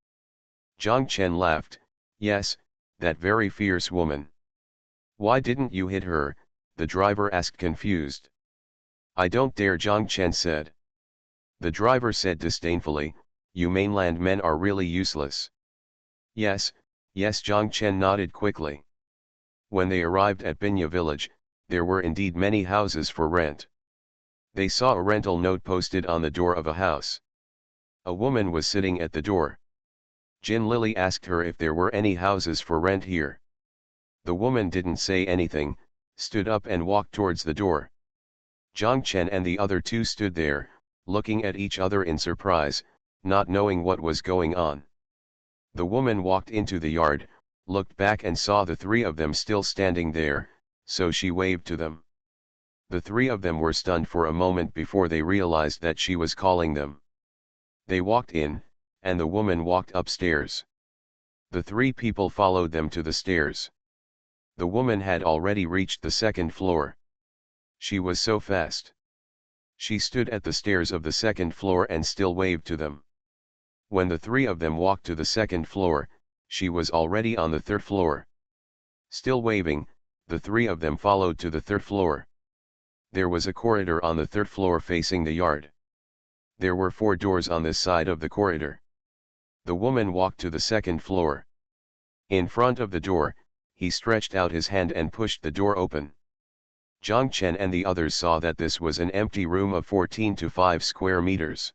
Zhangchen laughed. Yes, that very fierce woman. Why didn't you hit her? The driver asked confused. I don't dare, Zhangchen said. The driver said disdainfully, you mainland men are really useless. Yes, yes, Zhangchen nodded quickly. When they arrived at Binya village, there were indeed many houses for rent. They saw a rental note posted on the door of a house. A woman was sitting at the door. Jin Lily asked her if there were any houses for rent here. The woman didn't say anything, stood up and walked towards the door. Zhangchen and the other two stood there, looking at each other in surprise, not knowing what was going on. The woman walked into the yard, looked back and saw the three of them still standing there, so she waved to them. The three of them were stunned for a moment before they realized that she was calling them. They walked in, and the woman walked upstairs. The three people followed them to the stairs. The woman had already reached the second floor. She was so fast. She stood at the stairs of the second floor and still waved to them. When the three of them walked to the second floor, she was already on the third floor. Still waving, the three of them followed to the third floor. There was a corridor on the third floor facing the yard. There were 4 doors on this side of the corridor. The woman walked to the second floor. In front of the door, he stretched out his hand and pushed the door open. Zhangchen and the others saw that this was an empty room of 14 to 5 square meters.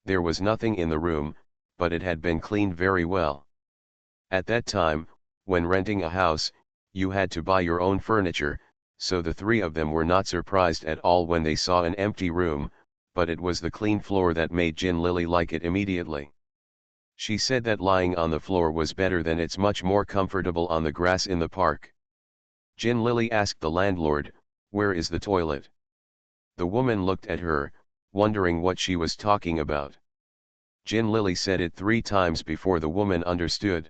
There was nothing in the room, but it had been cleaned very well. At that time, when renting a house, you had to buy your own furniture, so the three of them were not surprised at all when they saw an empty room, but it was the clean floor that made Jin Lily like it immediately. She said that lying on the floor was better than it's much more comfortable on the grass in the park. Jin Lily asked the landlord, where is the toilet? The woman looked at her, wondering what she was talking about. Jin Lily said it 3 times before the woman understood.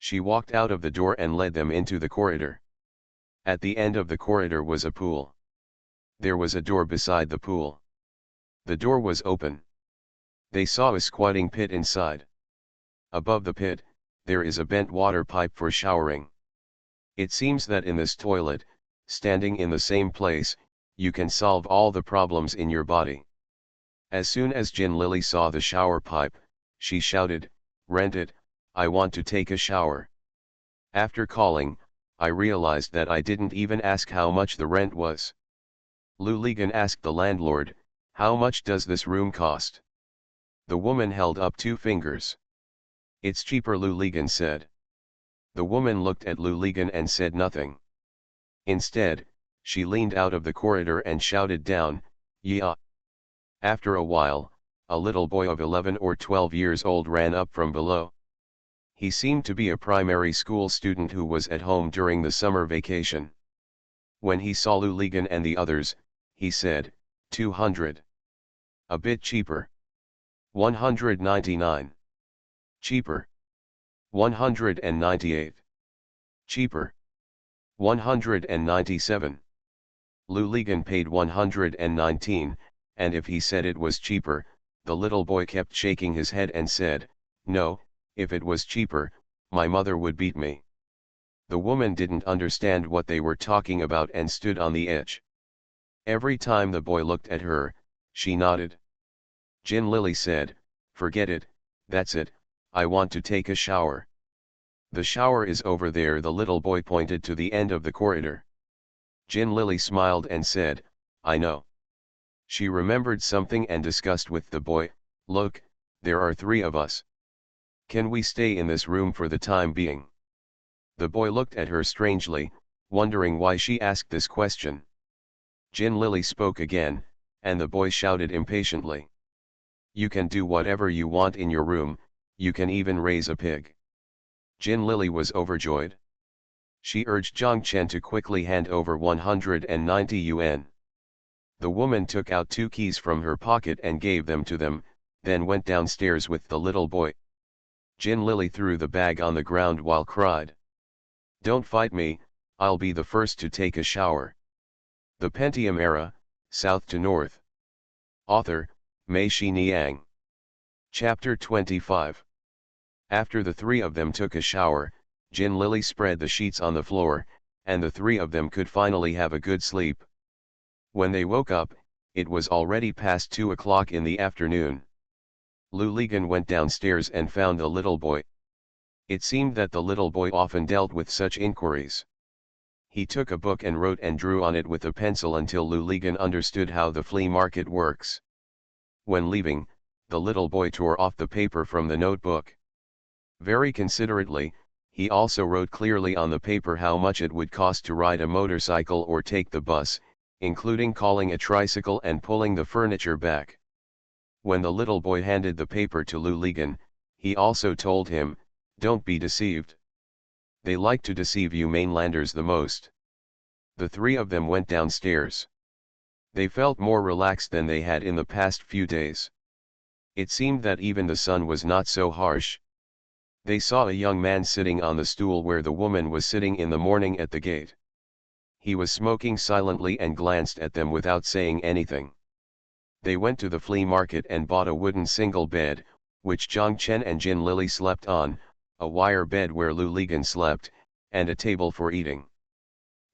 She walked out of the door and led them into the corridor. At the end of the corridor was a pool. There was a door beside the pool. The door was open. They saw a squatting pit inside. Above the pit, there is a bent water pipe for showering. It seems that in this toilet, standing in the same place, you can solve all the problems in your body. As soon as Jin Lily saw the shower pipe, she shouted, rent it, I want to take a shower. After calling, I realized that I didn't even ask how much the rent was. Lu Ligan asked the landlord, how much does this room cost? The woman held up 2 fingers. It's cheaper, Lu Ligan said. The woman looked at Lu Ligan and said nothing. Instead, she leaned out of the corridor and shouted down, yeah. After a while, a little boy of 11 or 12 years old ran up from below. He seemed to be a primary school student who was at home during the summer vacation. When he saw Lu Ligan and the others, he said, 200. A bit cheaper. 199. Cheaper. 198. Cheaper. 197. Lu Ligan paid 119, and if he said it was cheaper, the little boy kept shaking his head and said, no, if it was cheaper, My mother would beat me. The woman didn't understand what they were talking about and stood on the edge. Every time the boy looked at her, she nodded. Jin Lily said, "Forget it, that's it, I want to take a shower." "The shower is over there." The little boy pointed to the end of the corridor. Jin Lily smiled and said, "I know." She remembered something and discussed with the boy, "Look, there are 3 of us. Can we stay in this room for the time being?" The boy looked at her strangely, wondering why she asked this question. Jin Lily spoke again, and the boy shouted impatiently, "You can do whatever you want in your room, you can even raise a pig." Jin Lily was overjoyed. She urged Zhang Chen to quickly hand over 190 yuan. The woman took out 2 keys from her pocket and gave them to them, then went downstairs with the little boy. Jin Lily threw the bag on the ground while cried, "Don't fight me, I'll be the first to take a shower." The Pentium Era, South to North. Author, Mei Xiniang. Chapter 25. After the 3 of them took a shower, Jin Lily spread the sheets on the floor, and the 3 of them could finally have a good sleep. When they woke up, it was already past 2 o'clock in the afternoon. Lu Ligan went downstairs and found the little boy. It seemed that the little boy often dealt with such inquiries. He took a book and wrote and drew on it with a pencil until Lu Ligan understood how the flea market works. When leaving, the little boy tore off the paper from the notebook. Very considerately, he also wrote clearly on the paper how much it would cost to ride a motorcycle or take the bus, including calling a tricycle and pulling the furniture back. When the little boy handed the paper to Lu Ligan, he also told him, "Don't be deceived. They like to deceive you mainlanders the most." The 3 of them went downstairs. They felt more relaxed than they had in the past few days. It seemed that even the sun was not so harsh. They saw a young man sitting on the stool where the woman was sitting in the morning at the gate. He was smoking silently and glanced at them without saying anything. They went to the flea market and bought a wooden single bed, which Zhang Chen and Jin Lily slept on, a wire bed where Lu Ligan slept, and a table for eating.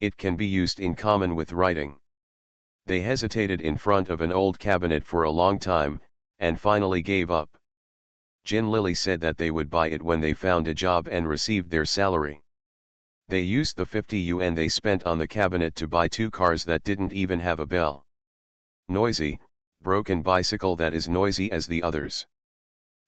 It can be used in common with writing. They hesitated in front of an old cabinet for a long time, and finally gave up. Jin Lily said that they would buy it when they found a job and received their salary. They used the 50 yuan they spent on the cabinet to buy 2 cars that didn't even have a bell. Noisy, broken bicycle that is noisy as the others.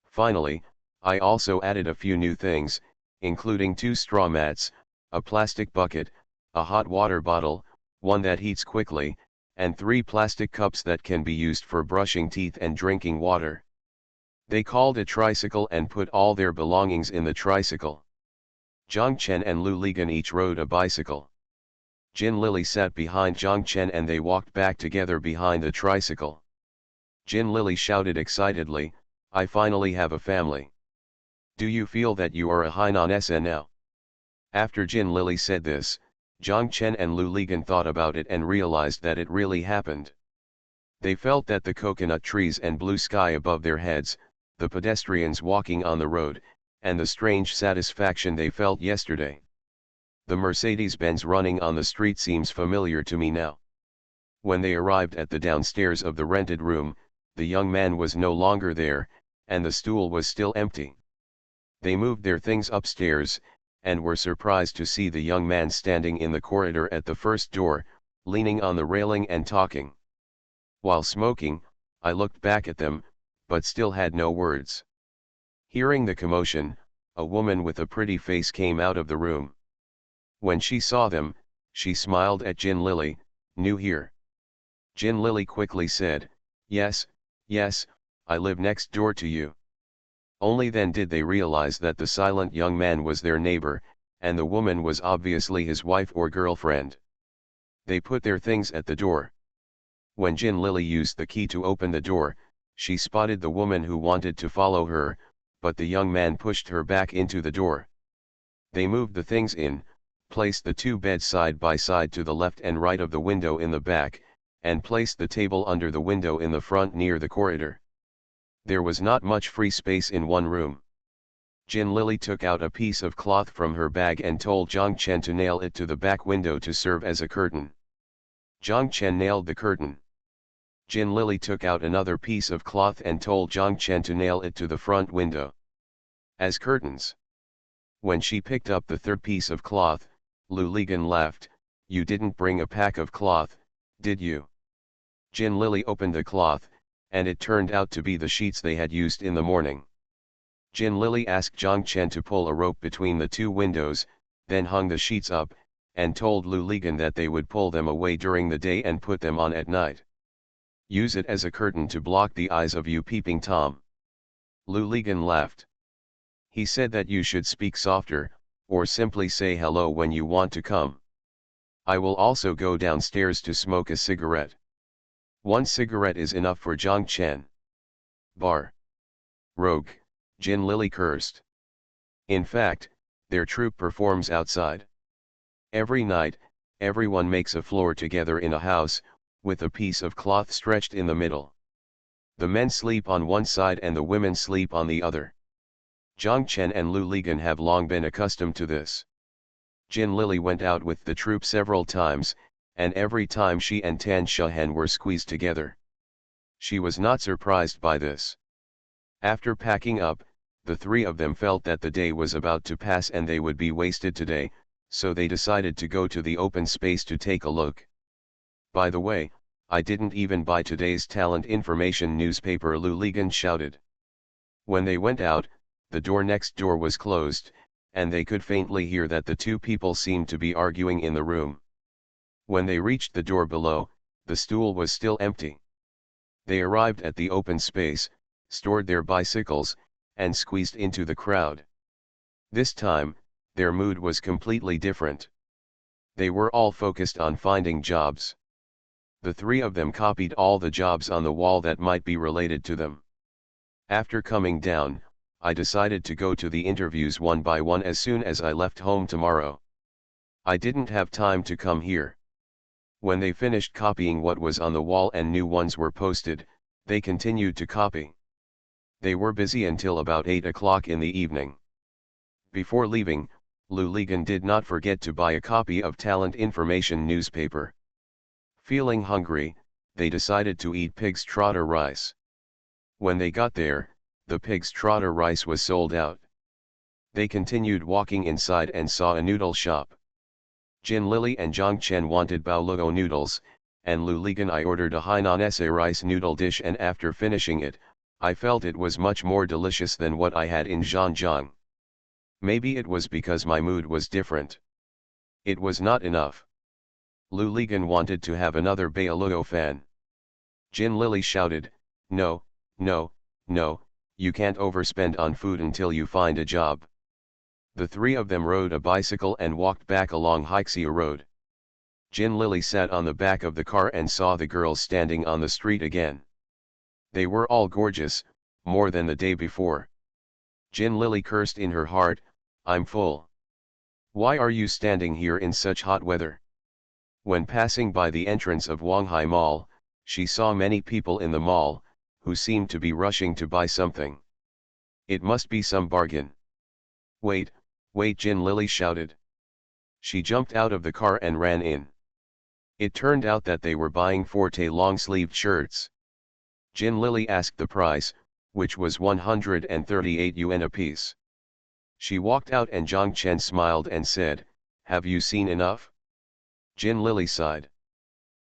Finally, I also added a few new things, including 2 straw mats, a plastic bucket, a hot water bottle, one that heats quickly, and 3 plastic cups that can be used for brushing teeth and drinking water. They called a tricycle and put all their belongings in the tricycle. Zhang Chen and Lu Ligan each rode a bicycle. Jin Lily sat behind Zhang Chen and they walked back together behind the tricycle. Jin Lily shouted excitedly, "I finally have a family. Do you feel that you are a Hainan SN now?" After Jin Lily said this, Zhang Chen and Lu Ligan thought about it and realized that it really happened. They felt that the coconut trees and blue sky above their heads, the pedestrians walking on the road, and the strange satisfaction they felt yesterday. The Mercedes-Benz running on the street seems familiar to me now. When they arrived at the downstairs of the rented room, the young man was no longer there, and the stool was still empty. They moved their things upstairs, and were surprised to see the young man standing in the corridor at the first door, leaning on the railing and talking. While smoking, I looked back at them, but still had no words. Hearing the commotion, a woman with a pretty face came out of the room. When she saw them, she smiled at Jin Lily, "New here?" Jin Lily quickly said, Yes, I live next door to you." Only then did they realize that the silent young man was their neighbor, and the woman was obviously his wife or girlfriend. They put their things at the door. When Jin Lily used the key to open the door, she spotted the woman who wanted to follow her, but the young man pushed her back into the door. They moved the things in, placed the 2 beds side by side to the left and right of the window in the back, and placed the table under the window in the front near the corridor. There was not much free space in one room. Jin Lily took out a piece of cloth from her bag and told Zhang Chen to nail it to the back window to serve as a curtain. Zhang Chen nailed the curtain. Jin Lily took out another piece of cloth and told Zhang Chen to nail it to the front window as curtains. When she picked up the third piece of cloth, Lu Ligan laughed. "You didn't bring a pack of cloth, did you?" Jin Lily opened the cloth, and it turned out to be the sheets they had used in the morning. Jin Lily asked Zhang Chen to pull a rope between the two windows, then hung the sheets up, and told Lu Ligan that they would pull them away during the day and put them on at night. "Use it as a curtain to block the eyes of you peeping Tom." Lu Ligan laughed. "He said that you should speak softer, or simply say hello when you want to come. I will also go downstairs to smoke a cigarette." "One cigarette is enough for Zhang Chen." "Bar. Rogue," Jin Lily cursed. In fact, their troupe performs outside. Every night, everyone makes a floor together in a house, with a piece of cloth stretched in the middle. The men sleep on one side and the women sleep on the other. Zhang Chen and Lu Ligan have long been accustomed to this. Jin Lily went out with the troupe several times, and every time she and Tan Shahen were squeezed together. She was not surprised by this. After packing up, the three of them felt that the day was about to pass and they would be wasted today, so they decided to go to the open space to take a look. "By the way, I didn't even buy today's talent information newspaper," Lu Ligan shouted. When they went out, the door next door was closed, and they could faintly hear that the two people seemed to be arguing in the room. When they reached the door below, the stool was still empty. They arrived at the open space, stored their bicycles, and squeezed into the crowd. This time, their mood was completely different. They were all focused on finding jobs. The three of them copied all the jobs on the wall that might be related to them. After coming down, I decided to go to the interviews one by one as soon as I left home tomorrow. I didn't have time to come here. When they finished copying what was on the wall and new ones were posted, they continued to copy. They were busy until about 8 o'clock in the evening. Before leaving, Lu Ligan did not forget to buy a copy of Talent Information newspaper. Feeling hungry, they decided to eat pig's trotter rice. When they got there, the pig's trotter rice was sold out. They continued walking inside and saw a noodle shop. Jin Lily and Zhang Chen wanted baoluo noodles, and Lu Ligan I ordered a Hainan sa rice noodle dish, and after finishing it, I felt it was much more delicious than what I had in Zhanjiang. Maybe it was because my mood was different. It was not enough. Lu Ligan wanted to have another baoluo fan. Jin Lily shouted, "No, no, no, you can't overspend on food until you find a job." The three of them rode a bicycle and walked back along Hixia Road. Jin Lily sat on the back of the car and saw the girls standing on the street again. They were all gorgeous, more than the day before. Jin Lily cursed in her heart, "I'm full. Why are you standing here in such hot weather?" When passing by the entrance of Wanghai Mall, she saw many people in the mall, who seemed to be rushing to buy something. It must be some bargain. "Wait, wait," Jin Lily shouted. She jumped out of the car and ran in. It turned out that they were buying Forte long-sleeved shirts. Jin Lily asked the price, which was 138 yuan apiece. She walked out and Zhang Chen smiled and said, "Have you seen enough?" Jin Lily sighed.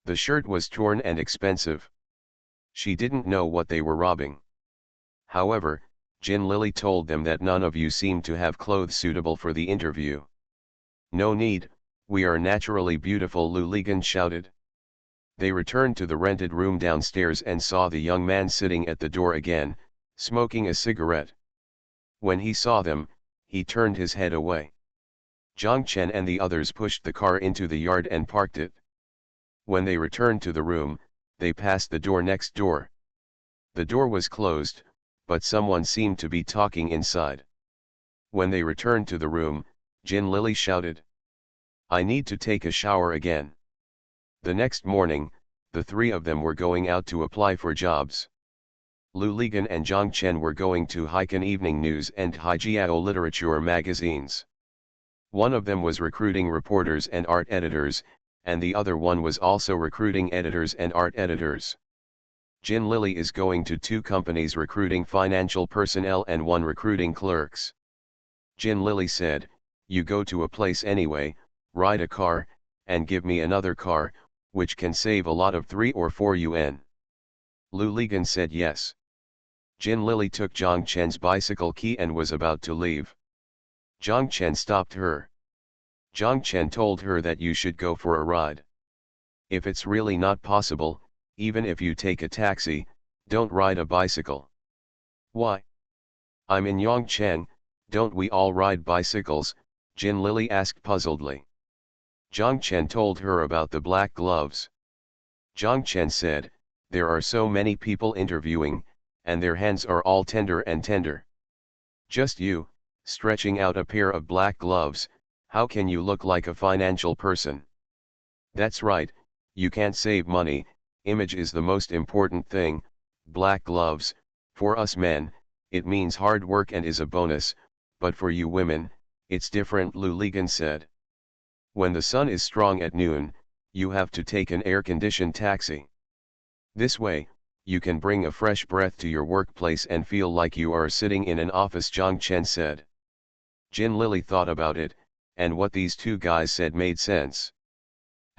The shirt was torn and expensive. She didn't know what they were robbing. However, Jin Lily told them that none of you seemed to have clothes suitable for the interview. "No need, we are naturally beautiful," Lu Ligan shouted. They returned to the rented room downstairs and saw the young man sitting at the door again, smoking a cigarette. When he saw them, he turned his head away. Zhang Chen and the others pushed the car into the yard and parked it. When they returned to the room, they passed the door next door. The door was closed, but someone seemed to be talking inside. When they returned to the room, Jin Lily shouted, "I need to take a shower again." The next morning, the three of them were going out to apply for jobs. Lu Ligan and Zhang Chen were going to Haikan Evening News and Haijiao Literature magazines. One of them was recruiting reporters and art editors, and the other one was also recruiting editors and art editors. Jin Lily is going to two companies recruiting financial personnel and one recruiting clerks. Jin Lily said, "You go to a place anyway, ride a car, and give me another car, which can save a lot of 3 or 4 yuan. Lu Ligan said yes. Jin Lily took Zhang Chen's bicycle key and was about to leave. Zhang Chen stopped her. Zhang Chen told her that you should go for a ride. If it's really not possible, even if you take a taxi, don't ride a bicycle. Why? I'm in Yongcheng, don't we all ride bicycles? Jin Lily asked puzzledly. Zhang Chen told her about the black gloves. Zhang Chen said, there are so many people interviewing, and their hands are all tender and tender. Just you, stretching out a pair of black gloves, how can you look like a financial person? That's right, you can't save money, image is the most important thing. Black gloves, for us men, it means hard work and is a bonus, but for you women, it's different, Lu Ligan said. When the sun is strong at noon, you have to take an air-conditioned taxi. This way, you can bring a fresh breath to your workplace and feel like you are sitting in an office, Zhang Chen said. Jin Lily thought about it, and what these two guys said made sense.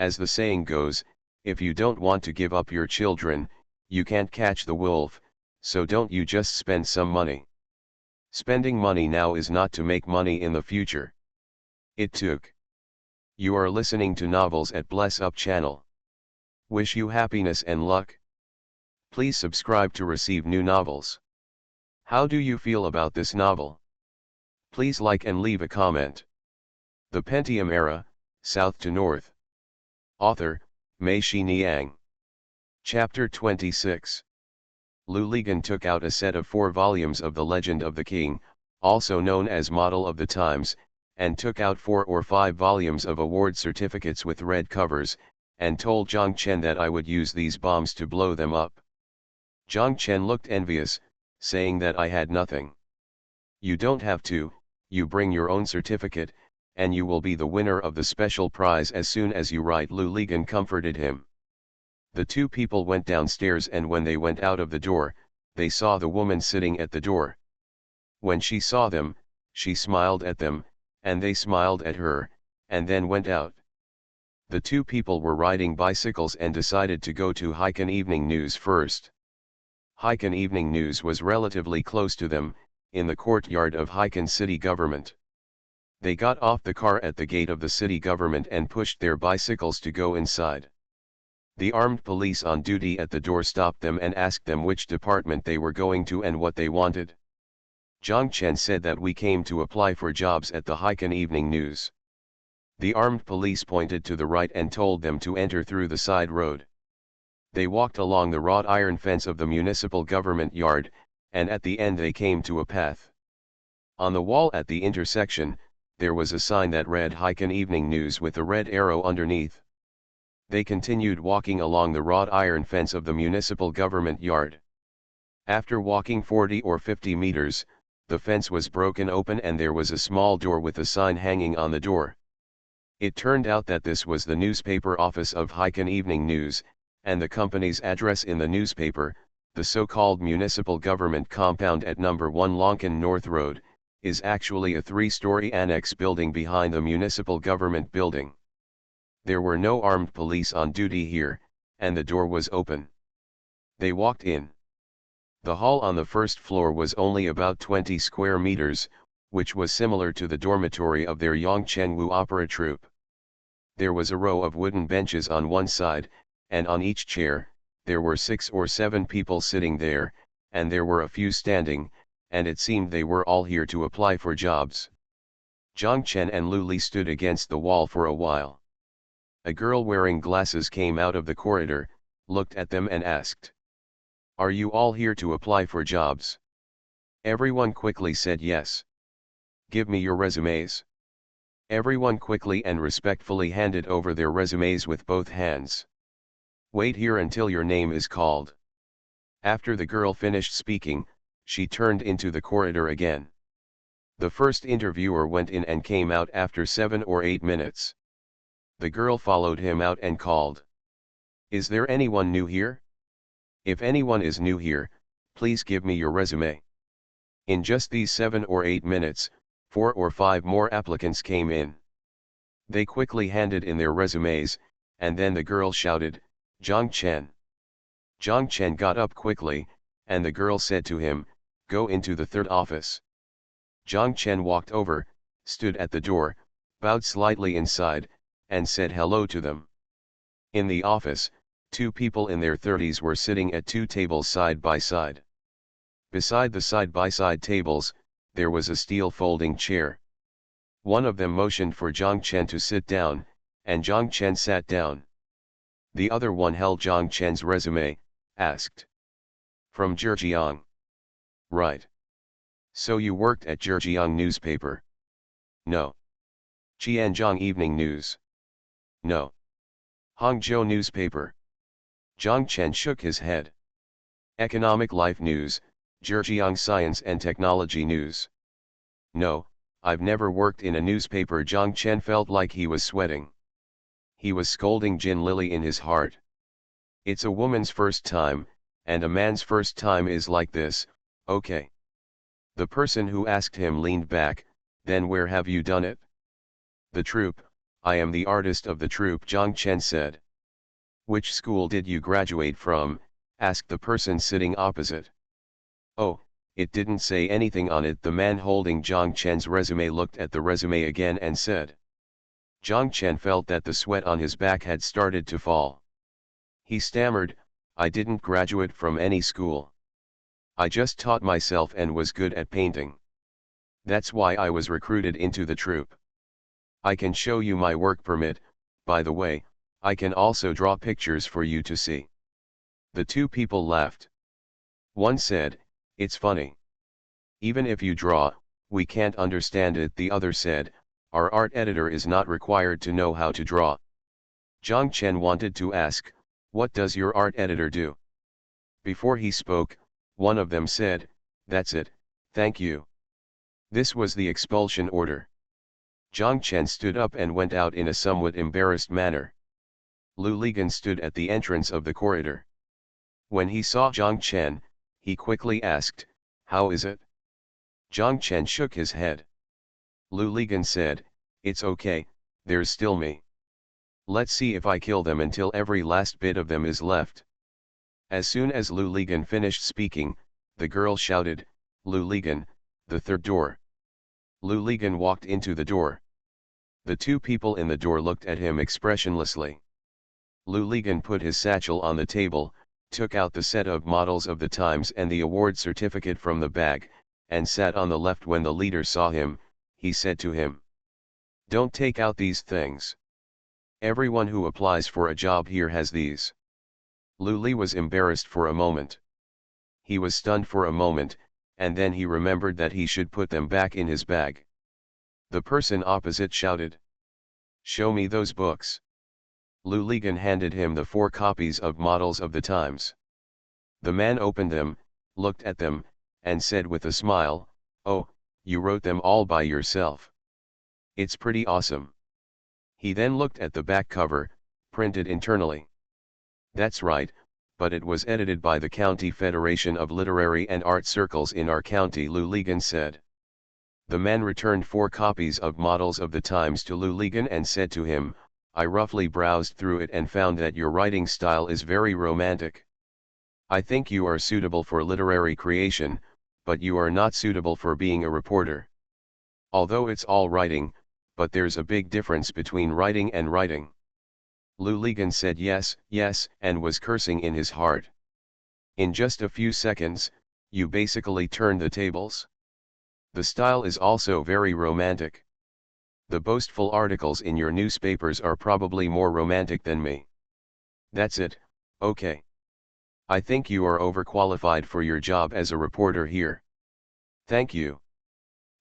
As the saying goes, if you don't want to give up your children, you can't catch the wolf, so don't you just spend some money. Spending money now is not to make money in the future. It took. You are listening to novels at Bless Up channel. Wish you happiness and luck. Please subscribe to receive new novels. How do you feel about this novel? Please like and leave a comment. The Pentium Era, South to North. Author, Mei Xiniang. Chapter 26. Lu Ligan took out a set of 4 volumes of The Legend of the King, also known as Model of the Times, and took out 4 or 5 volumes of award certificates with red covers, and told Zhang Chen that I would use these bombs to blow them up. Zhang Chen looked envious, saying that I had nothing. You don't have to, you bring your own certificate, and you will be the winner of the special prize as soon as you write, Lu Ligan comforted him. The two people went downstairs, and when they went out of the door, they saw the woman sitting at the door. When she saw them, she smiled at them, and they smiled at her, and then went out. The two people were riding bicycles and decided to go to Haikan Evening News first. Haikan Evening News was relatively close to them, in the courtyard of Haikan city government. They got off the car at the gate of the city government and pushed their bicycles to go inside. The armed police on duty at the door stopped them and asked them which department they were going to and what they wanted. Zhang Chen said that we came to apply for jobs at the Haikan Evening News. The armed police pointed to the right and told them to enter through the side road. They walked along the wrought iron fence of the municipal government yard, and at the end they came to a path. On the wall at the intersection, there was a sign that read Haikan Evening News with a red arrow underneath. They continued walking along the wrought iron fence of the municipal government yard. After walking 40 or 50 meters, the fence was broken open and there was a small door with a sign hanging on the door. It turned out that this was the newspaper office of Haikan Evening News, and the company's address in the newspaper, the so-called municipal government compound at No. 1 Lonkan North Road, is actually a 3-story annex building behind the municipal government building. There were no armed police on duty here, and the door was open. They walked in. The hall on the first floor was only about 20 square meters, which was similar to the dormitory of their Yongchengwu opera troupe. There was a row of wooden benches on one side, and on each chair, there were 6 or 7 people sitting there, and there were a few standing, and it seemed they were all here to apply for jobs. Zhang Chen and Lu Li stood against the wall for a while. A girl wearing glasses came out of the corridor, looked at them and asked, "Are you all here to apply for jobs?" Everyone quickly said yes. "Give me your resumes." Everyone quickly and respectfully handed over their resumes with both hands. "Wait here until your name is called." After the girl finished speaking, she turned into the corridor again. The first interviewer went in and came out after 7 or 8 minutes. The girl followed him out and called, "Is there anyone new here? If anyone is new here, please give me your resume." In just these 7 or 8 minutes, 4 or 5 more applicants came in. They quickly handed in their resumes, and then the girl shouted, "Zhang Chen." Zhang Chen got up quickly, and the girl said to him, "Go into the third office." Zhang Chen walked over, stood at the door, bowed slightly inside, and said hello to them. In the office, 2 people in their 30s were sitting at 2 tables side by side. Beside the side-by-side tables, there was a steel folding chair. One of them motioned for Zhang Chen to sit down, and Zhang Chen sat down. The other one held Zhang Chen's resume, asked, "From Zhejiang?" "Right. So you worked at Zhejiang newspaper?" "No." "Qianzhong Evening News?" "No." "Hangzhou newspaper?" Zhang Chen shook his head. "Economic Life News, Zhejiang Science and Technology News?" "No, I've never worked in a newspaper." Zhang Chen felt like he was sweating. He was scolding Jin Lily in his heart. It's a woman's first time, and a man's first time is like this, okay. The person who asked him leaned back, "Then where have you done it?" "The troupe, I am the artist of the troupe," Zhang Chen said. "Which school did you graduate from?" asked the person sitting opposite. "Oh, it didn't say anything on it." The man holding Zhang Chen's resume looked at the resume again and said. Zhang Chen felt that the sweat on his back had started to fall. He stammered, "I didn't graduate from any school. I just taught myself and was good at painting. That's why I was recruited into the troupe. I can show you my work permit, by the way. I can also draw pictures for you to see." The 2 people laughed. One said, "It's funny. Even if you draw, we can't understand it." The other said, "Our art editor is not required to know how to draw." Zhang Chen wanted to ask, "What does your art editor do?" Before he spoke, one of them said, "That's it, thank you." This was the expulsion order. Zhang Chen stood up and went out in a somewhat embarrassed manner. Lu Ligan stood at the entrance of the corridor. When he saw Zhang Chen, he quickly asked, "How is it?" Zhang Chen shook his head. Lu Ligan said, "It's okay, there's still me. Let's see if I kill them until every last bit of them is left." As soon as Lu Ligan finished speaking, the girl shouted, "Lu Ligan, the third door." Lu Ligan walked into the door. The 2 people in the door looked at him expressionlessly. Lu Ligan put his satchel on the table, took out the set of models of the Times and the award certificate from the bag, and sat on the left. When the leader saw him, he said to him, "Don't take out these things. Everyone who applies for a job here has these." Lu Li was embarrassed for a moment. He was stunned for a moment, and then he remembered that he should put them back in his bag. The person opposite shouted, "Show me those books." Lu Ligan handed him the 4 copies of Models of the Times. The man opened them, looked at them, and said with a smile, "Oh, you wrote them all by yourself. It's pretty awesome." He then looked at the back cover, printed internally. "That's right, but it was edited by the County Federation of Literary and Art Circles in our county," Lu Ligan said. The man returned 4 copies of Models of the Times to Lu Ligan and said to him, "I roughly browsed through it and found that your writing style is very romantic. I think you are suitable for literary creation, but you are not suitable for being a reporter. Although it's all writing, but there's a big difference between writing and writing." Lu Ligan said yes, yes, and was cursing in his heart. "In just a few seconds, you basically turned the tables. The style is also very romantic. The boastful articles in your newspapers are probably more romantic than me. That's it, okay. I think you are overqualified for your job as a reporter here. Thank you."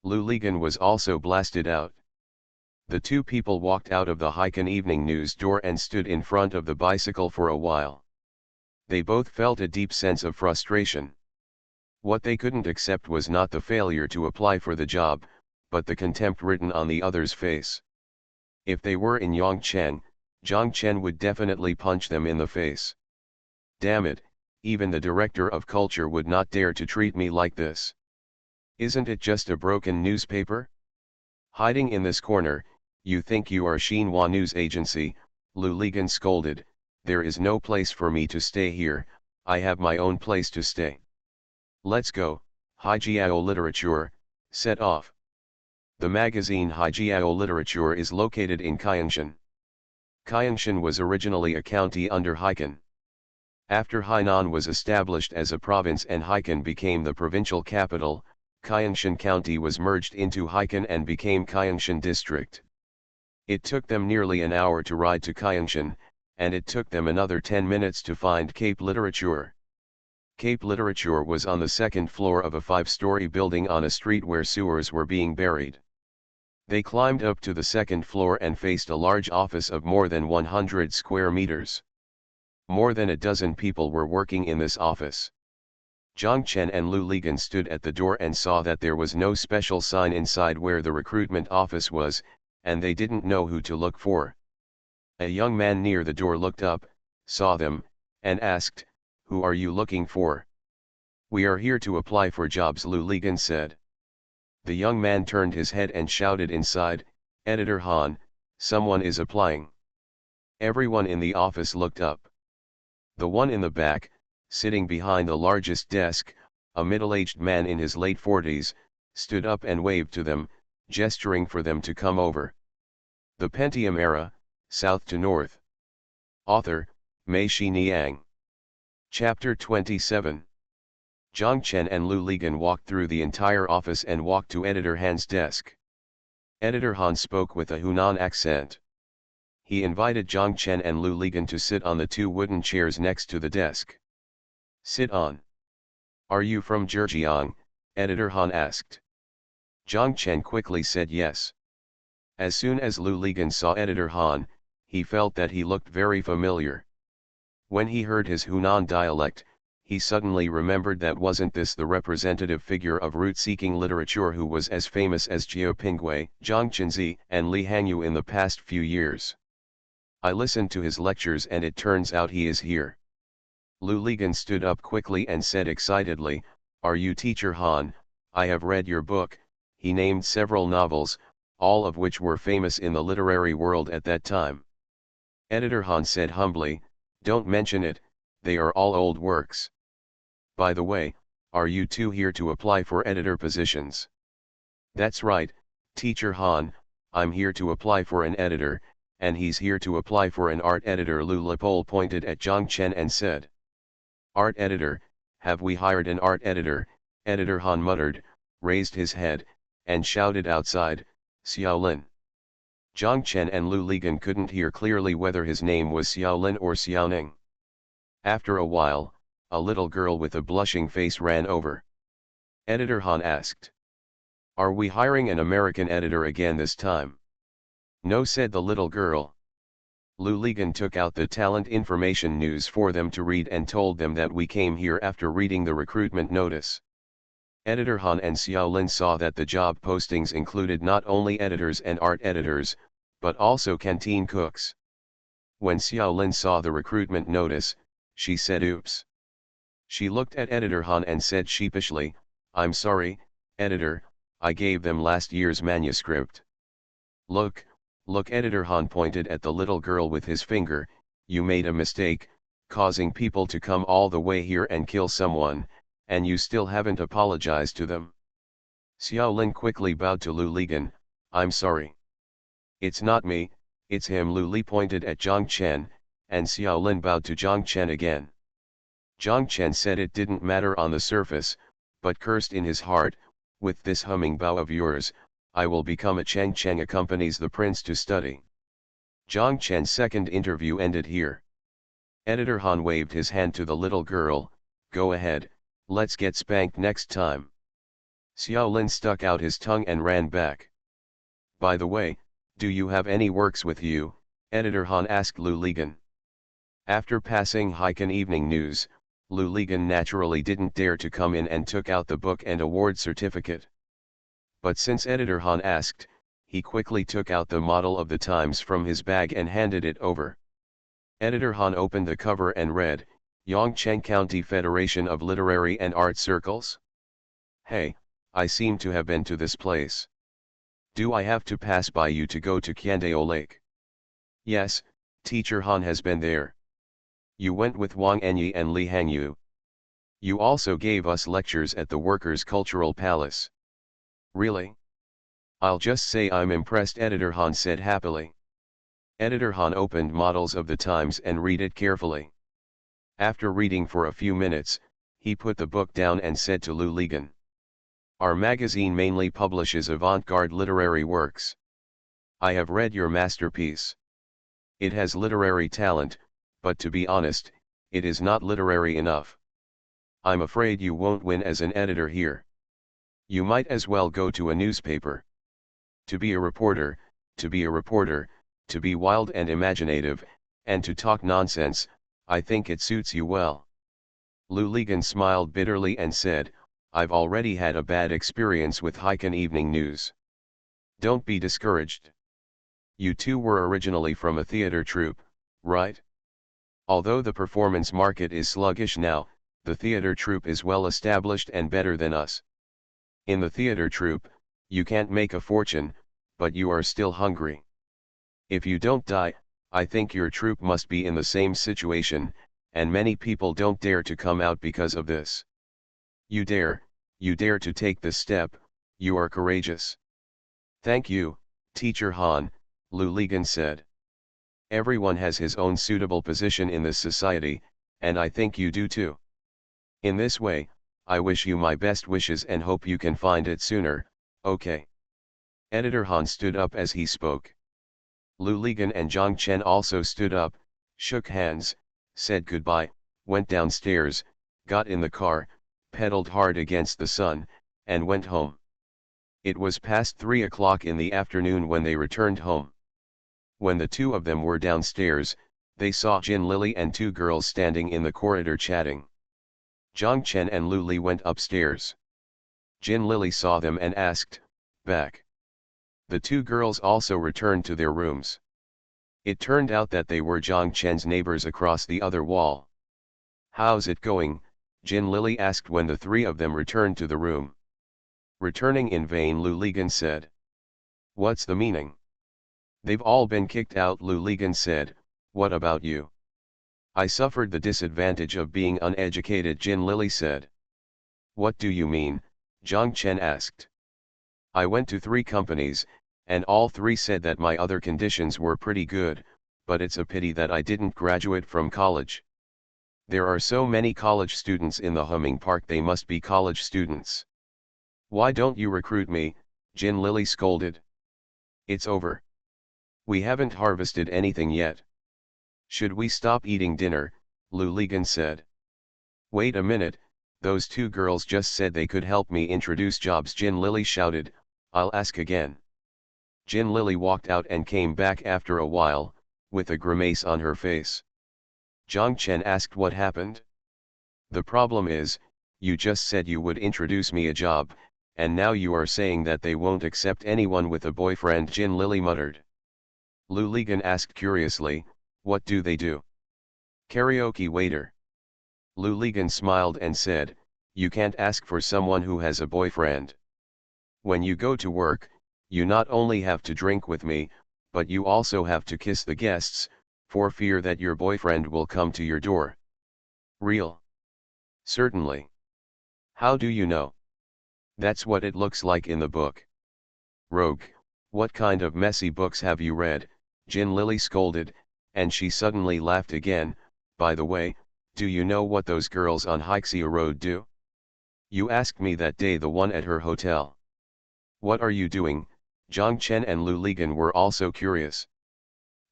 Lu Ligan was also blasted out. The 2 people walked out of the Heiken Evening News door and stood in front of the bicycle for a while. They both felt a deep sense of frustration. What they couldn't accept was not the failure to apply for the job, but the contempt written on the other's face. If they were in Zhang Chen would definitely punch them in the face. Damn it, even the director of culture would not dare to treat me like this. Isn't it just a broken newspaper? Hiding in this corner, you think you are Xinhua News Agency, Lu Ligan scolded. There is no place for me to stay here, I have my own place to stay. Let's go, Haijiao Literature, set off. The magazine Haijiao Literature is located in Qiangshan. Qiangshan was originally a county under Haikan. After Hainan was established as a province and Haikan became the provincial capital, Qiangshan County was merged into Haikan and became Qiangshan District. It took them nearly an hour to ride to Qiangshan, and it took them another 10 minutes to find Cape Literature. Cape Literature was on the second floor of a 5-story building on a street where sewers were being buried. They climbed up to the second floor and faced a large office of more than 100 square meters. More than a dozen people were working in this office. Zhang Chen and Lu Ligan stood at the door and saw that there was no special sign inside where the recruitment office was, and they didn't know who to look for. A young man near the door looked up, saw them, and asked, "Who are you looking for?" "We are here to apply for jobs," Lu Ligan said. The young man turned his head and shouted inside, "Editor Han, someone is applying." Everyone in the office looked up. The one in the back, sitting behind the largest desk, a middle-aged man in his late 40s, stood up and waved to them, gesturing for them to come over. The Pentium Era, South to North. Author, Mei-Shi Niang. Chapter 27. Zhang Chen and Lu Ligan walked through the entire office and walked to Editor Han's desk. Editor Han spoke with a Hunan accent. He invited Zhang Chen and Lu Ligan to sit on the 2 wooden chairs next to the desk. "Sit on." "Are you from Zhejiang?" Editor Han asked. Zhang Chen quickly said yes. As soon as Lu Ligan saw Editor Han, he felt that he looked very familiar. When he heard his Hunan dialect, he suddenly remembered that wasn't this the representative figure of root-seeking literature who was as famous as Jiao Pingwei, Zhang Qinzi, and Li Hangyu in the past few years. "I listened to his lectures and it turns out he is here." Lu Ligan stood up quickly and said excitedly, "Are you Teacher Han? I have read your book." He named several novels, all of which were famous in the literary world at that time. Editor Han said humbly, "Don't mention it, they are all old works. By the way, are you two here to apply for editor positions?" "That's right, Teacher Han, I'm here to apply for an editor, and he's here to apply for an art editor." Lu Lipol pointed at Zhang Chen and said. "Art editor, have we hired an art editor?" Editor Han muttered, raised his head, and shouted outside, "Xiaolin." Zhang Chen and Lu Ligan couldn't hear clearly whether his name was Xiaolin or Xiaoning. After a while, a little girl with a blushing face ran over. Editor Han asked, "Are we hiring an American editor again this time?" "No," said the little girl. Lu Ligan took out the talent information news for them to read and told them that we came here after reading the recruitment notice. Editor Han and Xiaolin saw that the job postings included not only editors and art editors, but also canteen cooks. When Xiaolin saw the recruitment notice, she said oops. She looked at Editor Han and said sheepishly, "I'm sorry, editor, I gave them last year's manuscript." Look, Editor Han pointed at the little girl with his finger, "You made a mistake, causing people to come all the way here and kill someone, and you still haven't apologized to them." Xiaolin quickly bowed to Lu Ligan, "I'm sorry. It's not me, it's him." Lu Li pointed at Zhang Chen, and Xiaolin bowed to Zhang Chen again. Zhang Chen said it didn't matter on the surface, but cursed in his heart, "With this humming bow of yours, I will become a Cheng Cheng accompanies the prince to study." Zhang Chen's second interview ended here. Editor Han waved his hand to the little girl, "Go ahead, let's get spanked next time." Xiaolin stuck out his tongue and ran back. "By the way, do you have any works with you?" Editor Han asked Lu Ligan. After passing Heiken Evening News, Lou Ligon naturally didn't dare to come in and took out the book and award certificate. But since Editor Han asked, he quickly took out the model of the Times from his bag and handed it over. Editor Han opened the cover and read, Yongcheng County Federation of Literary and Art Circles? Hey, I seem to have been to this place. Do I have to pass by you to go to Qiandao Lake? Yes, Teacher Han has been there. You went with Wang Enyi and Li Hangyu. You also gave us lectures at the Workers' Cultural Palace. Really? I'll just say I'm impressed, Editor Han said happily. Editor Han opened Models of the Times and read it carefully. After reading for a few minutes, he put the book down and said to Lou Ligon, our magazine mainly publishes avant-garde literary works. I have read your masterpiece. It has literary talent, but to be honest, it is not literary enough. I'm afraid you won't win as an editor here. You might as well go to a newspaper. To be a reporter, to be wild and imaginative, and to talk nonsense, I think it suits you well. Lou Ligon smiled bitterly and said, I've already had a bad experience with Heiken Evening News. Don't be discouraged. You two were originally from a theater troupe, right? Although the performance market is sluggish now, the theater troupe is well established and better than us. In the theater troupe, you can't make a fortune, but you are still hungry. If you don't die, I think your troupe must be in the same situation, and many people don't dare to come out because of this. You dare to take this step, you are courageous. Thank you, Teacher Han, Lou Ligon said. Everyone has his own suitable position in this society, and I think you do too. In this way, I wish you my best wishes and hope you can find it sooner, okay? Editor Han stood up as he spoke. Lou Ligon and Zhang Chen also stood up, shook hands, said goodbye, went downstairs, got in the car, pedaled hard against the sun, and went home. It was past 3 o'clock in the afternoon when they returned home. When the two of them were downstairs, they saw Jin Lily and two girls standing in the corridor chatting. Zhang Chen and Lu Li went upstairs. Jin Lily saw them and asked, back. The two girls also returned to their rooms. It turned out that they were Zhang Chen's neighbors across the other wall. How's it going? Jin Lily asked when the three of them returned to the room. Returning in vain, Lou Ligon said. What's the meaning? They've all been kicked out, Lou Ligon said. What about you? I suffered the disadvantage of being uneducated, Jin Lily said. What do you mean? Zhang Chen asked. I went to 3 companies, and all 3 said that my other conditions were pretty good, but it's a pity that I didn't graduate from college. There are so many college students in the Humming Park, they must be college students. Why don't you recruit me? Jin Lily scolded. It's over. We haven't harvested anything yet. Should we stop eating dinner? Lou Ligon said. Wait a minute, those 2 girls just said they could help me introduce jobs, Jin Lily shouted. I'll ask again. Jin Lily walked out and came back after a while, with a grimace on her face. Zhang Chen asked what happened. The problem is, you just said you would introduce me a job, and now you are saying that they won't accept anyone with a boyfriend, Jin Lily muttered. Lou Ligon asked curiously, what do they do? Karaoke waiter. Lou Ligon smiled and said, you can't ask for someone who has a boyfriend. When you go to work, you not only have to drink with me, but you also have to kiss the guests, for fear that your boyfriend will come to your door. Real? Certainly. How do you know? That's what it looks like in the book. Rogue, what kind of messy books have you read? Jin Lily scolded, and she suddenly laughed again. By the way, do you know what those girls on Hixia Road do? You asked me that day, the one at her hotel. What are you doing? Zhang Chen and Lou Ligon were also curious.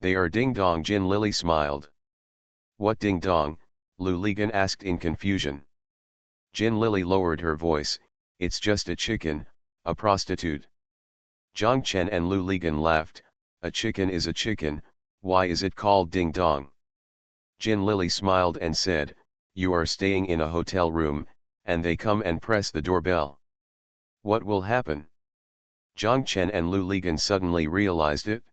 They are ding-dong, Jin Lily smiled. What ding-dong? Lou Ligon asked in confusion. Jin Lily lowered her voice, it's just a chicken, a prostitute. Zhang Chen and Lou Ligon laughed. A chicken is a chicken, why is it called ding-dong? Jin Lily smiled and said, "You are staying in a hotel room, and they come and press the doorbell. What will happen?" Zhang Chen and Lu Ligan suddenly realized it.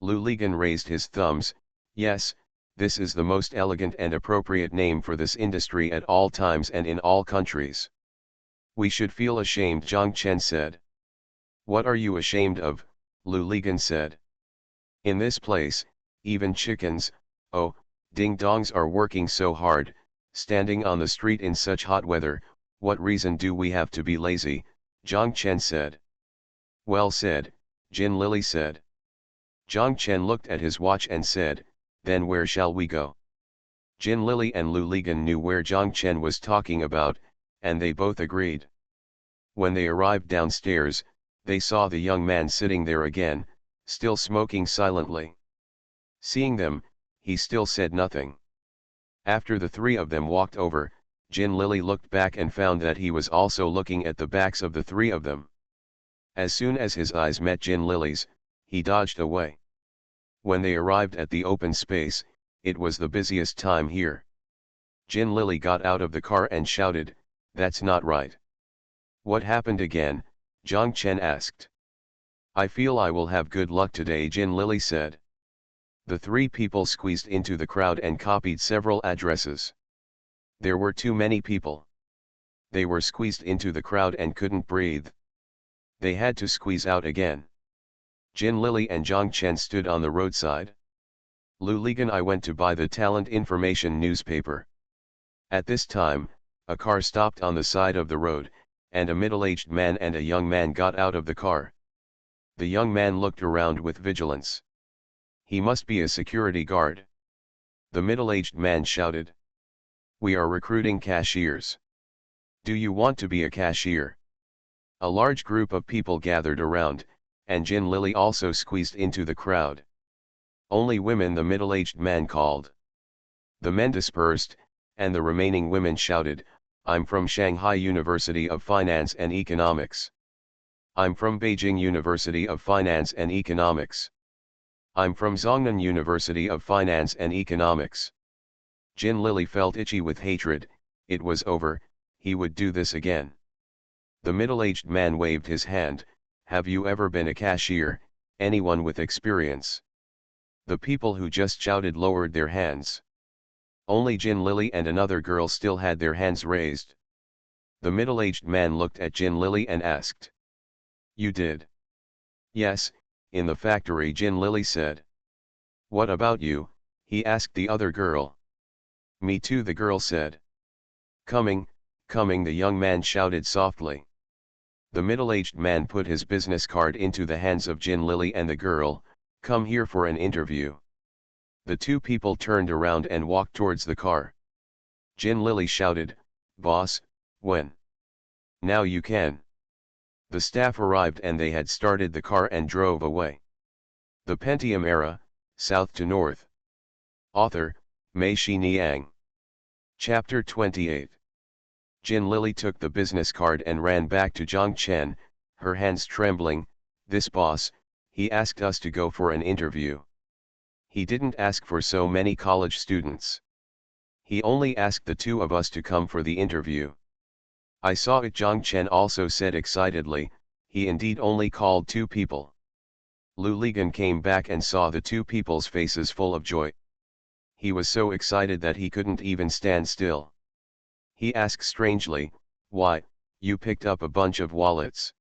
Lu Ligan raised his thumbs. "Yes, this is the most elegant and appropriate name for this industry at all times and in all countries." "We should feel ashamed," Zhang Chen said. "What are you ashamed of?" Lu Ligan said. "In this place, even chickens, oh, ding-dongs are working so hard, standing on the street in such hot weather. What reason do we have to be lazy?" Zhang Chen said. "Well said," Jin Lily said. Zhang Chen looked at his watch and said, "Then where shall we go?" Jin Lily and Lu Ligan knew where Zhang Chen was talking about, and they both agreed. When they arrived downstairs, they saw the young man sitting there again, still smoking silently. Seeing them, he still said nothing. After the three of them walked over, Jin Lily looked back and found that he was also looking at the backs of the three of them. As soon as his eyes met Jin Lily's, he dodged away. When they arrived at the open space, it was the busiest time here. Jin Lily got out of the car and shouted, "That's not right." "What happened again?" Zhang Chen asked. "I feel I will have good luck today," Jin Lily said. The three people squeezed into the crowd and copied several addresses. There were too many people. They were squeezed into the crowd and couldn't breathe. They had to squeeze out again. Jin Lily and Zhang Chen stood on the roadside. "Lu Ligan, I went to buy the talent information newspaper." At this time, a car stopped on the side of the road, and a middle-aged man and a young man got out of the car. The young man looked around with vigilance. He must be a security guard. The middle-aged man shouted, "We are recruiting cashiers. Do you want to be a cashier?" A large group of people gathered around, and Jin Lily also squeezed into the crowd. "Only women," the middle-aged man called. The men dispersed, and the remaining women shouted, "I'm from Shanghai University of Finance and Economics. I'm from Beijing University of Finance and Economics. I'm from Zhongnan University of Finance and Economics." Jin Lily felt itchy with hatred. It was over, he would do this again. The middle-aged man waved his hand. "Have you ever been a cashier, anyone with experience?" The people who just shouted lowered their hands. Only Jin Lily and another girl still had their hands raised. The middle-aged man looked at Jin Lily and asked, "You did?" "Yes, in the factory," Jin Lily said. "What about you?" he asked the other girl. "Me too," the girl said. "Coming, coming," the young man shouted softly. The middle-aged man put his business card into the hands of Jin Lily and the girl. "Come here for an interview." The two people turned around and walked towards the car. Jin Lily shouted, "Boss, when?" "Now you can." The staff arrived and they had started the car and drove away. The Pentium Era, South to North. Author, Mei Xiniang. Chapter 28. Jin Lily took the business card and ran back to Zhang Chen, her hands trembling. "This boss, he asked us to go for an interview. He didn't ask for so many college students. He only asked the two of us to come for the interview." "I saw it," Zhang Chen also said excitedly. "He indeed only called two people." Lu Ligan came back and saw the two people's faces full of joy. He was so excited that he couldn't even stand still. He asked strangely, "Why, you picked up a bunch of wallets?"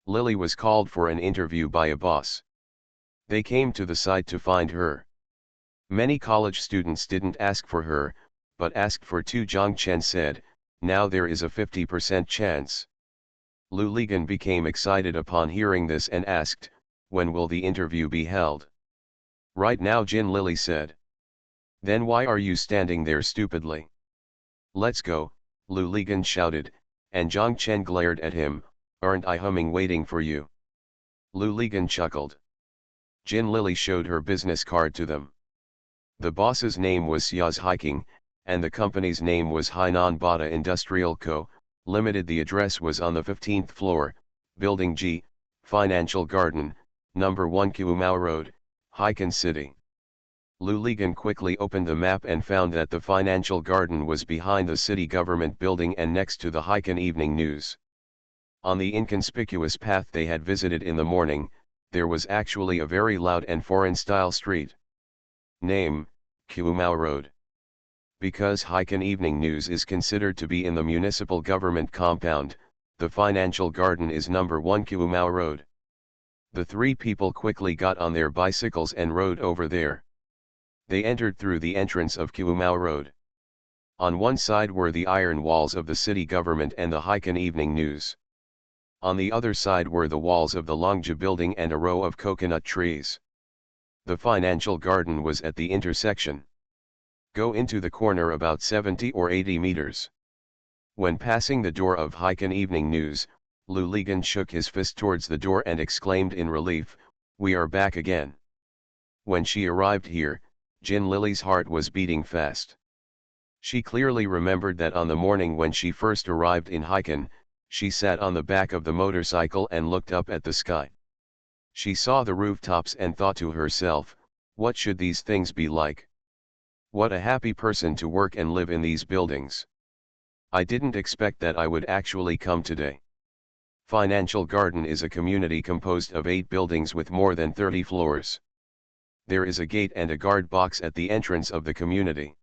Lily was called for an interview by a boss. They came to the site to find her. Many college students didn't ask for her, but asked for two. Zhang Chen said, "Now there is a 50% chance." Lu Ligan became excited upon hearing this and asked, "When will the interview be held?" "Right now," Jin Lily said. "Then why are you standing there stupidly?" "Let's go," Lu Ligan shouted, and Zhang Chen glared at him. "Aren't I humming waiting for you?" Lu Ligan chuckled. Jin Lily showed her business card to them. The boss's name was Xiao's Hiking, and the company's name was Hainan Bata Industrial Co., Limited. The address was on the 15th floor, Building G, Financial Garden, number 1 Kuomao Road, Haikan City. Luligan quickly opened the map and found that the financial garden was behind the city government building and next to the Heiken Evening News. On the inconspicuous path they had visited in the morning, there was actually a very loud and foreign-style street. Name, Kuomao Road. Because Heiken Evening News is considered to be in the municipal government compound, the financial garden is number 1 Kuomao Road. The three people quickly got on their bicycles and rode over there. They entered through the entrance of Kuomao Road. On one side were the iron walls of the city government and the Heiken Evening News. On the other side were the walls of the Longja building and a row of coconut trees. The financial garden was at the intersection. Go into the corner about 70 or 80 meters. When passing the door of Heiken Evening News, Luligan shook his fist towards the door and exclaimed in relief, "We are back again." When she arrived here, Jin Lily's heart was beating fast. She clearly remembered that on the morning when she first arrived in Heiken, she sat on the back of the motorcycle and looked up at the sky. She saw the rooftops and thought to herself, what should these things be like? What a happy person to work and live in these buildings. I didn't expect that I would actually come today. Financial Garden is a community composed of 8 buildings with more than 30 floors. There is a gate and a guard box at the entrance of the community.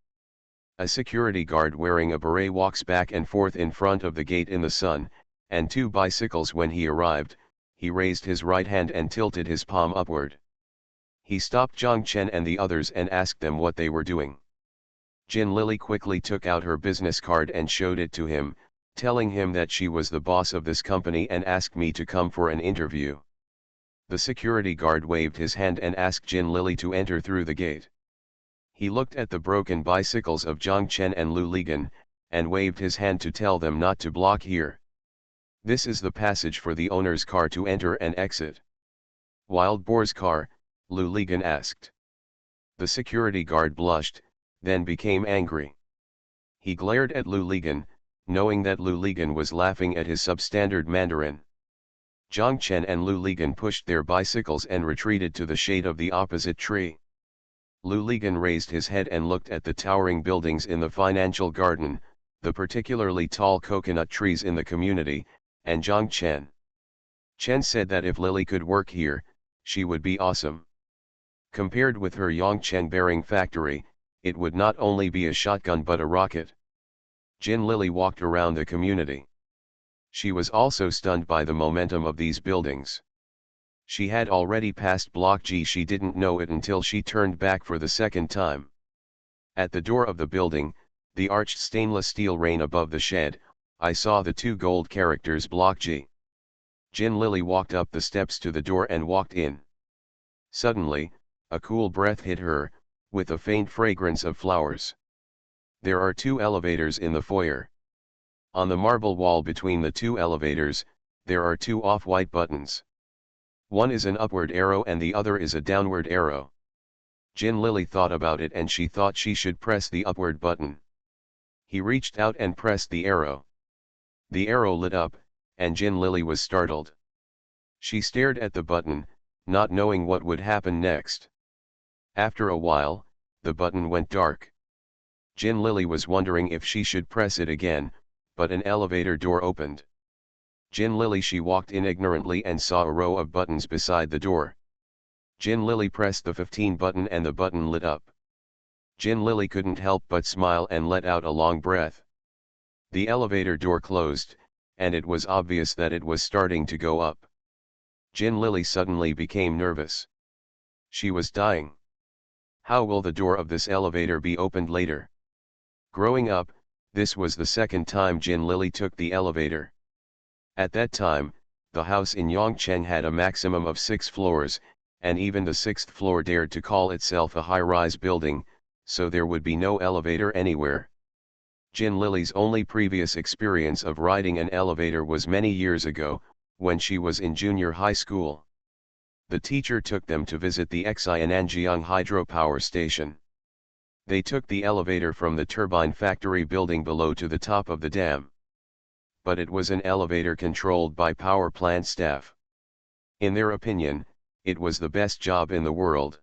A security guard wearing a beret walks back and forth in front of the gate in the sun, and 2 bicycles. When he arrived, he raised his right hand and tilted his palm upward. He stopped Zhang Chen and the others and asked them what they were doing. Jin Lily quickly took out her business card and showed it to him, telling him that she was the boss of this company and asked me to come for an interview. The security guard waved his hand and asked Jin Lily to enter through the gate. He looked at the broken bicycles of Zhang Chen and Lu Ligan, and waved his hand to tell them not to block here. This is the passage for the owner's car to enter and exit. Wild Boar's car, Lu Ligan asked. The security guard blushed, then became angry. He glared at Lu Ligan, knowing that Lu Ligan was laughing at his substandard Mandarin. Zhang Chen and Lu Ligan pushed their bicycles and retreated to the shade of the opposite tree. Lu Ligan raised his head and looked at the towering buildings in the financial garden, the particularly tall coconut trees in the community, and Zhang Chen. Chen said that if Lily could work here, she would be awesome. Compared with her Yongcheng bearing factory, it would not only be a shotgun but a rocket. Jin Lily walked around the community. She was also stunned by the momentum of these buildings. She had already passed Block G. She didn't know it until she turned back for the second time. At the door of the building, the arched stainless steel rain above the shed, I saw the 2 gold characters Block G. Jin Lily walked up the steps to the door and walked in. Suddenly, a cool breath hit her, with a faint fragrance of flowers. There are 2 elevators in the foyer. On the marble wall between the 2 elevators, there are 2 off-white buttons. One is an upward arrow and the other is a downward arrow. Jin Lily thought about it and she thought she should press the upward button. He reached out and pressed the arrow. The arrow lit up, and Jin Lily was startled. She stared at the button, not knowing what would happen next. After a while, the button went dark. Jin Lily was wondering if she should press it again, but an elevator door opened. Jin Lily she walked in ignorantly and saw a row of buttons beside the door. Jin Lily pressed the 15 button and the button lit up. Jin Lily couldn't help but smile and let out a long breath. The elevator door closed, and it was obvious that it was starting to go up. Jin Lily suddenly became nervous. She was dying. How will the door of this elevator be opened later? Growing up, this was the second time Jin Lily took the elevator. At that time, the house in Yongcheng had a maximum of 6 floors, and even the 6th floor dared to call itself a high-rise building, so there would be no elevator anywhere. Jin Lily's only previous experience of riding an elevator was many years ago, when she was in junior high school. The teacher took them to visit the Xiananjiang hydropower station. They took the elevator from the turbine factory building below to the top of the dam. But it was an elevator controlled by power plant staff. In their opinion, it was the best job in the world.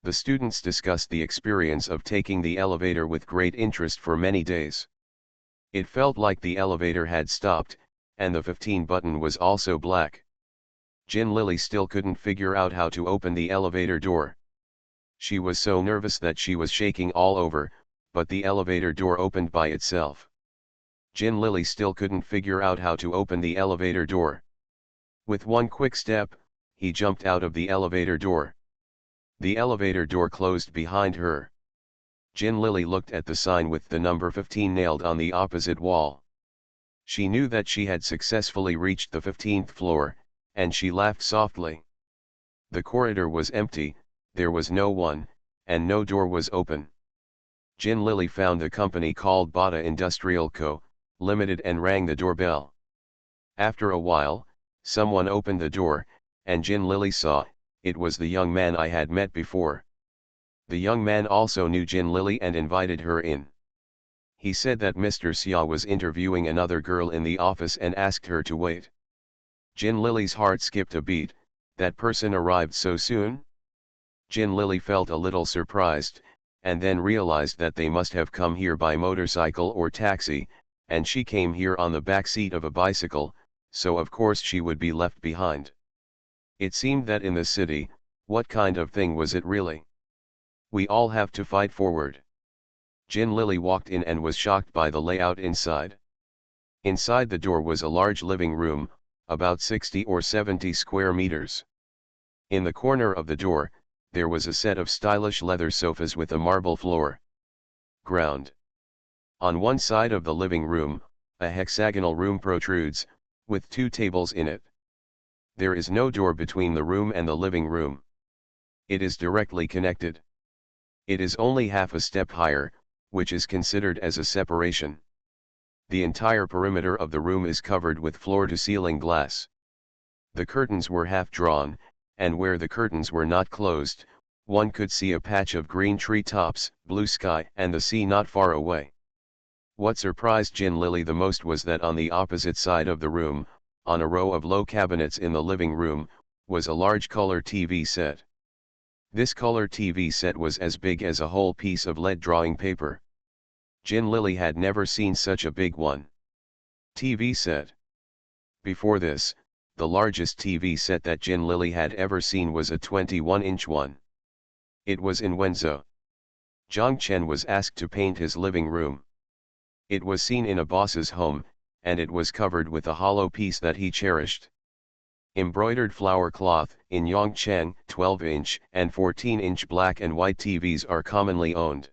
The students discussed the experience of taking the elevator with great interest for many days. It felt like the elevator had stopped, and the 15 button was also black. Jin Lily still couldn't figure out how to open the elevator door. She was so nervous that she was shaking all over, but the elevator door opened by itself. Jin Lily still couldn't figure out how to open the elevator door. With one quick step, he jumped out of the elevator door. The elevator door closed behind her. Jin Lily looked at the sign with the number 15 nailed on the opposite wall. She knew that she had successfully reached the 15th floor, and she laughed softly. The corridor was empty, there was no one, and no door was open. Jin Lily found a company called Bata Industrial Co., Limited and rang the doorbell. After a while, someone opened the door, and Jin Lily saw, it was the young man I had met before. The young man also knew Jin Lily and invited her in. He said that Mr. Xia was interviewing another girl in the office and asked her to wait. Jin Lily's heart skipped a beat. That person arrived so soon? Jin Lily felt a little surprised, and then realized that they must have come here by motorcycle or taxi, and she came here on the back seat of a bicycle, so of course she would be left behind. It seemed that in the city, what kind of thing was it really? We all have to fight forward. Jin Lily walked in and was shocked by the layout inside. Inside the door was a large living room, about 60 or 70 square meters. In the corner of the door, there was a set of stylish leather sofas with a marble floor. Ground. On one side of the living room, a hexagonal room protrudes, with 2 tables in it. There is no door between the room and the living room. It is directly connected. It is only half a step higher, which is considered as a separation. The entire perimeter of the room is covered with floor-to-ceiling glass. The curtains were half drawn, and where the curtains were not closed, one could see a patch of green tree tops, blue sky and the sea not far away. What surprised Jin Lily the most was that on the opposite side of the room, on a row of low cabinets in the living room, was a large color TV set. This color TV set was as big as a whole piece of lead drawing paper. Jin Lily had never seen such a big one. TV set. Before this, the largest TV set that Jin Lily had ever seen was a 21-inch one. It was in Wenzhou. Zhang Chen was asked to paint his living room. It was seen in a boss's home, and it was covered with a hollow piece that he cherished. Embroidered flower cloth in Yongcheng, 12-inch and 14-inch black and white TVs are commonly owned.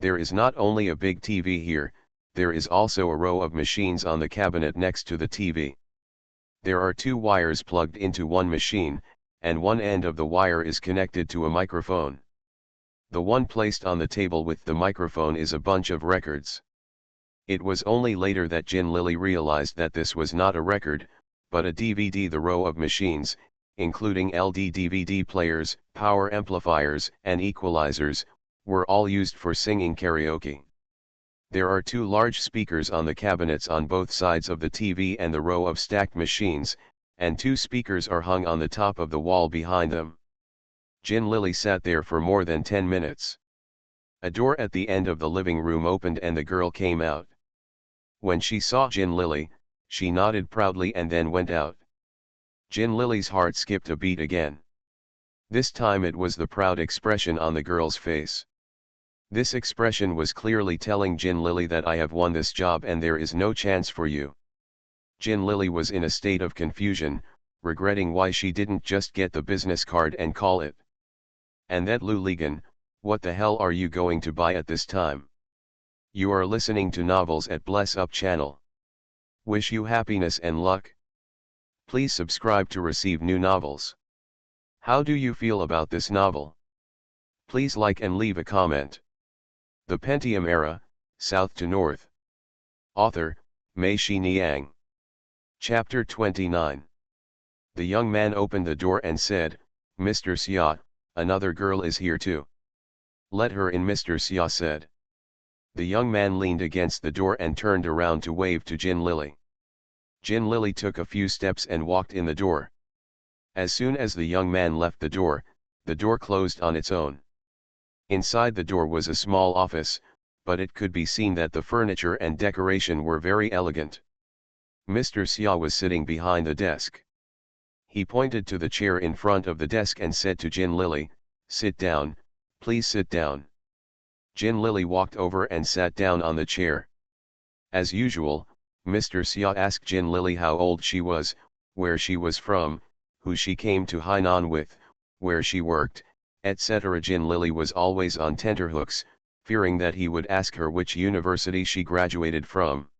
There is not only a big TV here, there is also a row of machines on the cabinet next to the TV. There are 2 wires plugged into one machine, and one end of the wire is connected to a microphone. The one placed on the table with the microphone is a bunch of records. It was only later that Jin Lily realized that this was not a record, but a DVD. The row of machines, including LD DVD players, power amplifiers, and equalizers, were all used for singing karaoke. There are 2 large speakers on the cabinets on both sides of the TV and the row of stacked machines, and 2 speakers are hung on the top of the wall behind them. Jin Lily sat there for more than 10 minutes. A door at the end of the living room opened and the girl came out. When she saw Jin Lily, she nodded proudly and then went out. Jin Lily's heart skipped a beat again. This time it was the proud expression on the girl's face. This expression was clearly telling Jin Lily that I have won this job and there is no chance for you. Jin Lily was in a state of confusion, regretting why she didn't just get the business card and call it. And that Lu Ligan, what the hell are you going to buy at this time? You are listening to novels at Bless Up channel. Wish you happiness and luck. Please subscribe to receive new novels. How do you feel about this novel? Please like and leave a comment. The Pentium Era, South to North. Author, Mei Xiniang. Chapter 29. The young man opened the door and said, Mr. Xia, another girl is here too. Let her in, Mr. Xia said. The young man leaned against the door and turned around to wave to Jin Lily. Jin Lily took a few steps and walked in the door. As soon as the young man left the door, The door closed on its own. Inside the door was a small office, but it could be seen that the furniture and decoration were very elegant. Mr. Xia was sitting behind the desk. He pointed to the chair in front of the desk and said to Jin Lily, "Sit down, please sit down." Jin Lily walked over and sat down on the chair. As usual, Mr. Xia asked Jin Lily how old she was, where she was from, who she came to Hainan with, where she worked, etc. Jin Lily was always on tenterhooks, fearing that he would ask her which university she graduated from.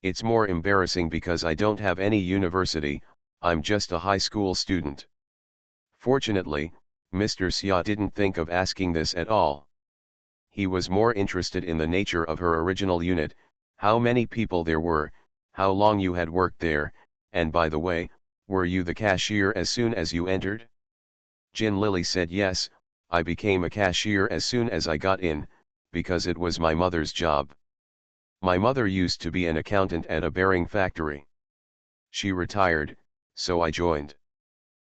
"It's more embarrassing because I don't have any university, I'm just a high school student." Fortunately, Mr. Xia didn't think of asking this at all. He was more interested in the nature of her original unit, how many people there were, how long you had worked there, and by the way, were you the cashier as soon as you entered? Jin Lily said yes, I became a cashier as soon as I got in, because it was my mother's job. My mother used to be an accountant at a bearing factory. She retired, so I joined.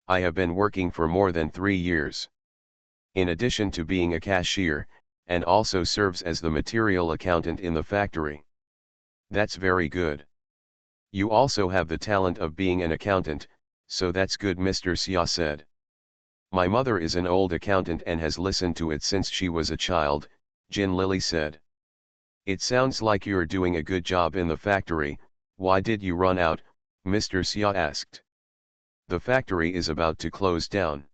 I have been working for more than 3 years. In addition to being a cashier, and also serves as the material accountant in the factory. That's very good. You also have the talent of being an accountant, so that's good, Mr. Xia said. My mother is an old accountant and has listened to it since she was a child, Jin Lily said. It sounds like you're doing a good job in the factory. Why did you run out? Mr. Xia asked. The factory is about to close down.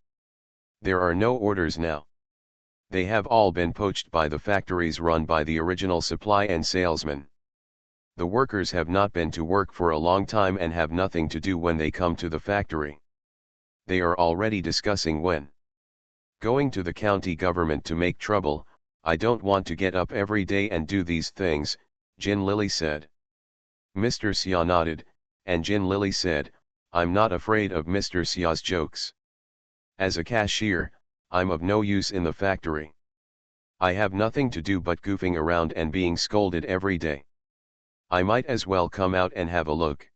There are no orders now. They have all been poached by the factories run by the original supply and salesmen. The workers have not been to work for a long time and have nothing to do when they come to the factory. They are already discussing when going to the county government to make trouble. I don't want to get up every day and do these things, Jin Lily said. Mr. Xia nodded, and Jin Lily said, I'm not afraid of Mr. Xia's jokes. As a cashier, I'm of no use in the factory. I have nothing to do but goofing around and being scolded every day. I might as well come out and have a look.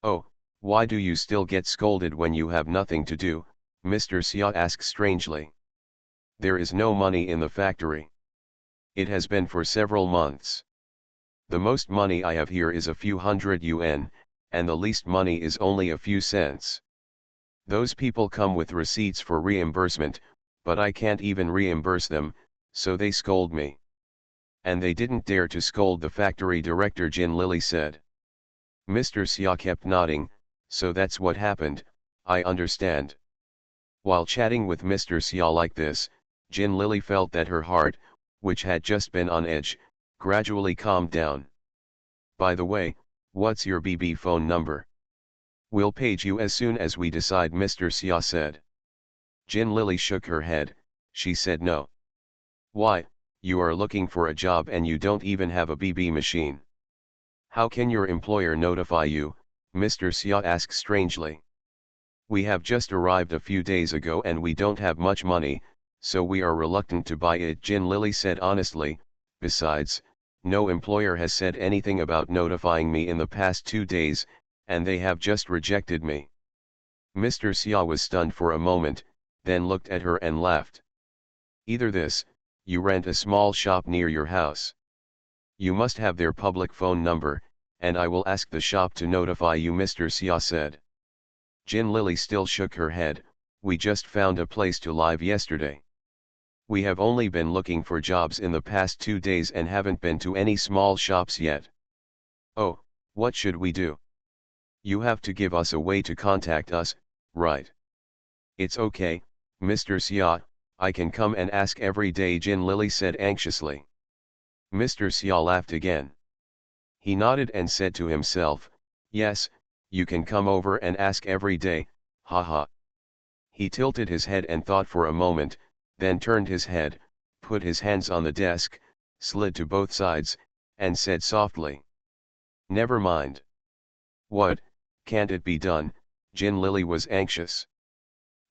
Oh, why do you still get scolded when you have nothing to do? Mr. Xia asked strangely. There is no money in the factory. It has been for several months. The most money I have here is a few hundred yuan, and the least money is only a few cents. Those people come with receipts for reimbursement, but I can't even reimburse them, so they scold me. And they didn't dare to scold the factory director, Jin Lily said. Mr. Xia kept nodding, so that's what happened, I understand. While chatting with Mr. Xia like this, Jin Lily felt that her heart, which had just been on edge, gradually calmed down. By the way, what's your BB phone number? We'll page you as soon as we decide, Mr. Xia said. Jin Lily shook her head. She said no. Why, you are looking for a job and you don't even have a BB machine. How can your employer notify you? Mr. Xia asked strangely. We have just arrived a few days ago and we don't have much money, so we are reluctant to buy it, Jin Lily said honestly. Besides, no employer has said anything about notifying me in the past 2 days, and they have just rejected me. Mr. Xia was stunned for a moment, then looked at her and laughed. Either this, you rent a small shop near your house. You must have their public phone number, and I will ask the shop to notify you, Mr. Xia said. Jin Lily still shook her head. We just found a place to live yesterday. We have only been looking for jobs in the past 2 days and haven't been to any small shops yet. Oh, what should we do? You have to give us a way to contact us, right? It's okay, Mr. Xia, I can come and ask every day, Jin Lily said anxiously. Mr. Xia laughed again. He nodded and said to himself, yes, you can come over and ask every day, haha. He tilted his head and thought for a moment, then turned his head, put his hands on the desk, slid to both sides, and said softly. Never mind. What, can't it be done? Jin Lily was anxious.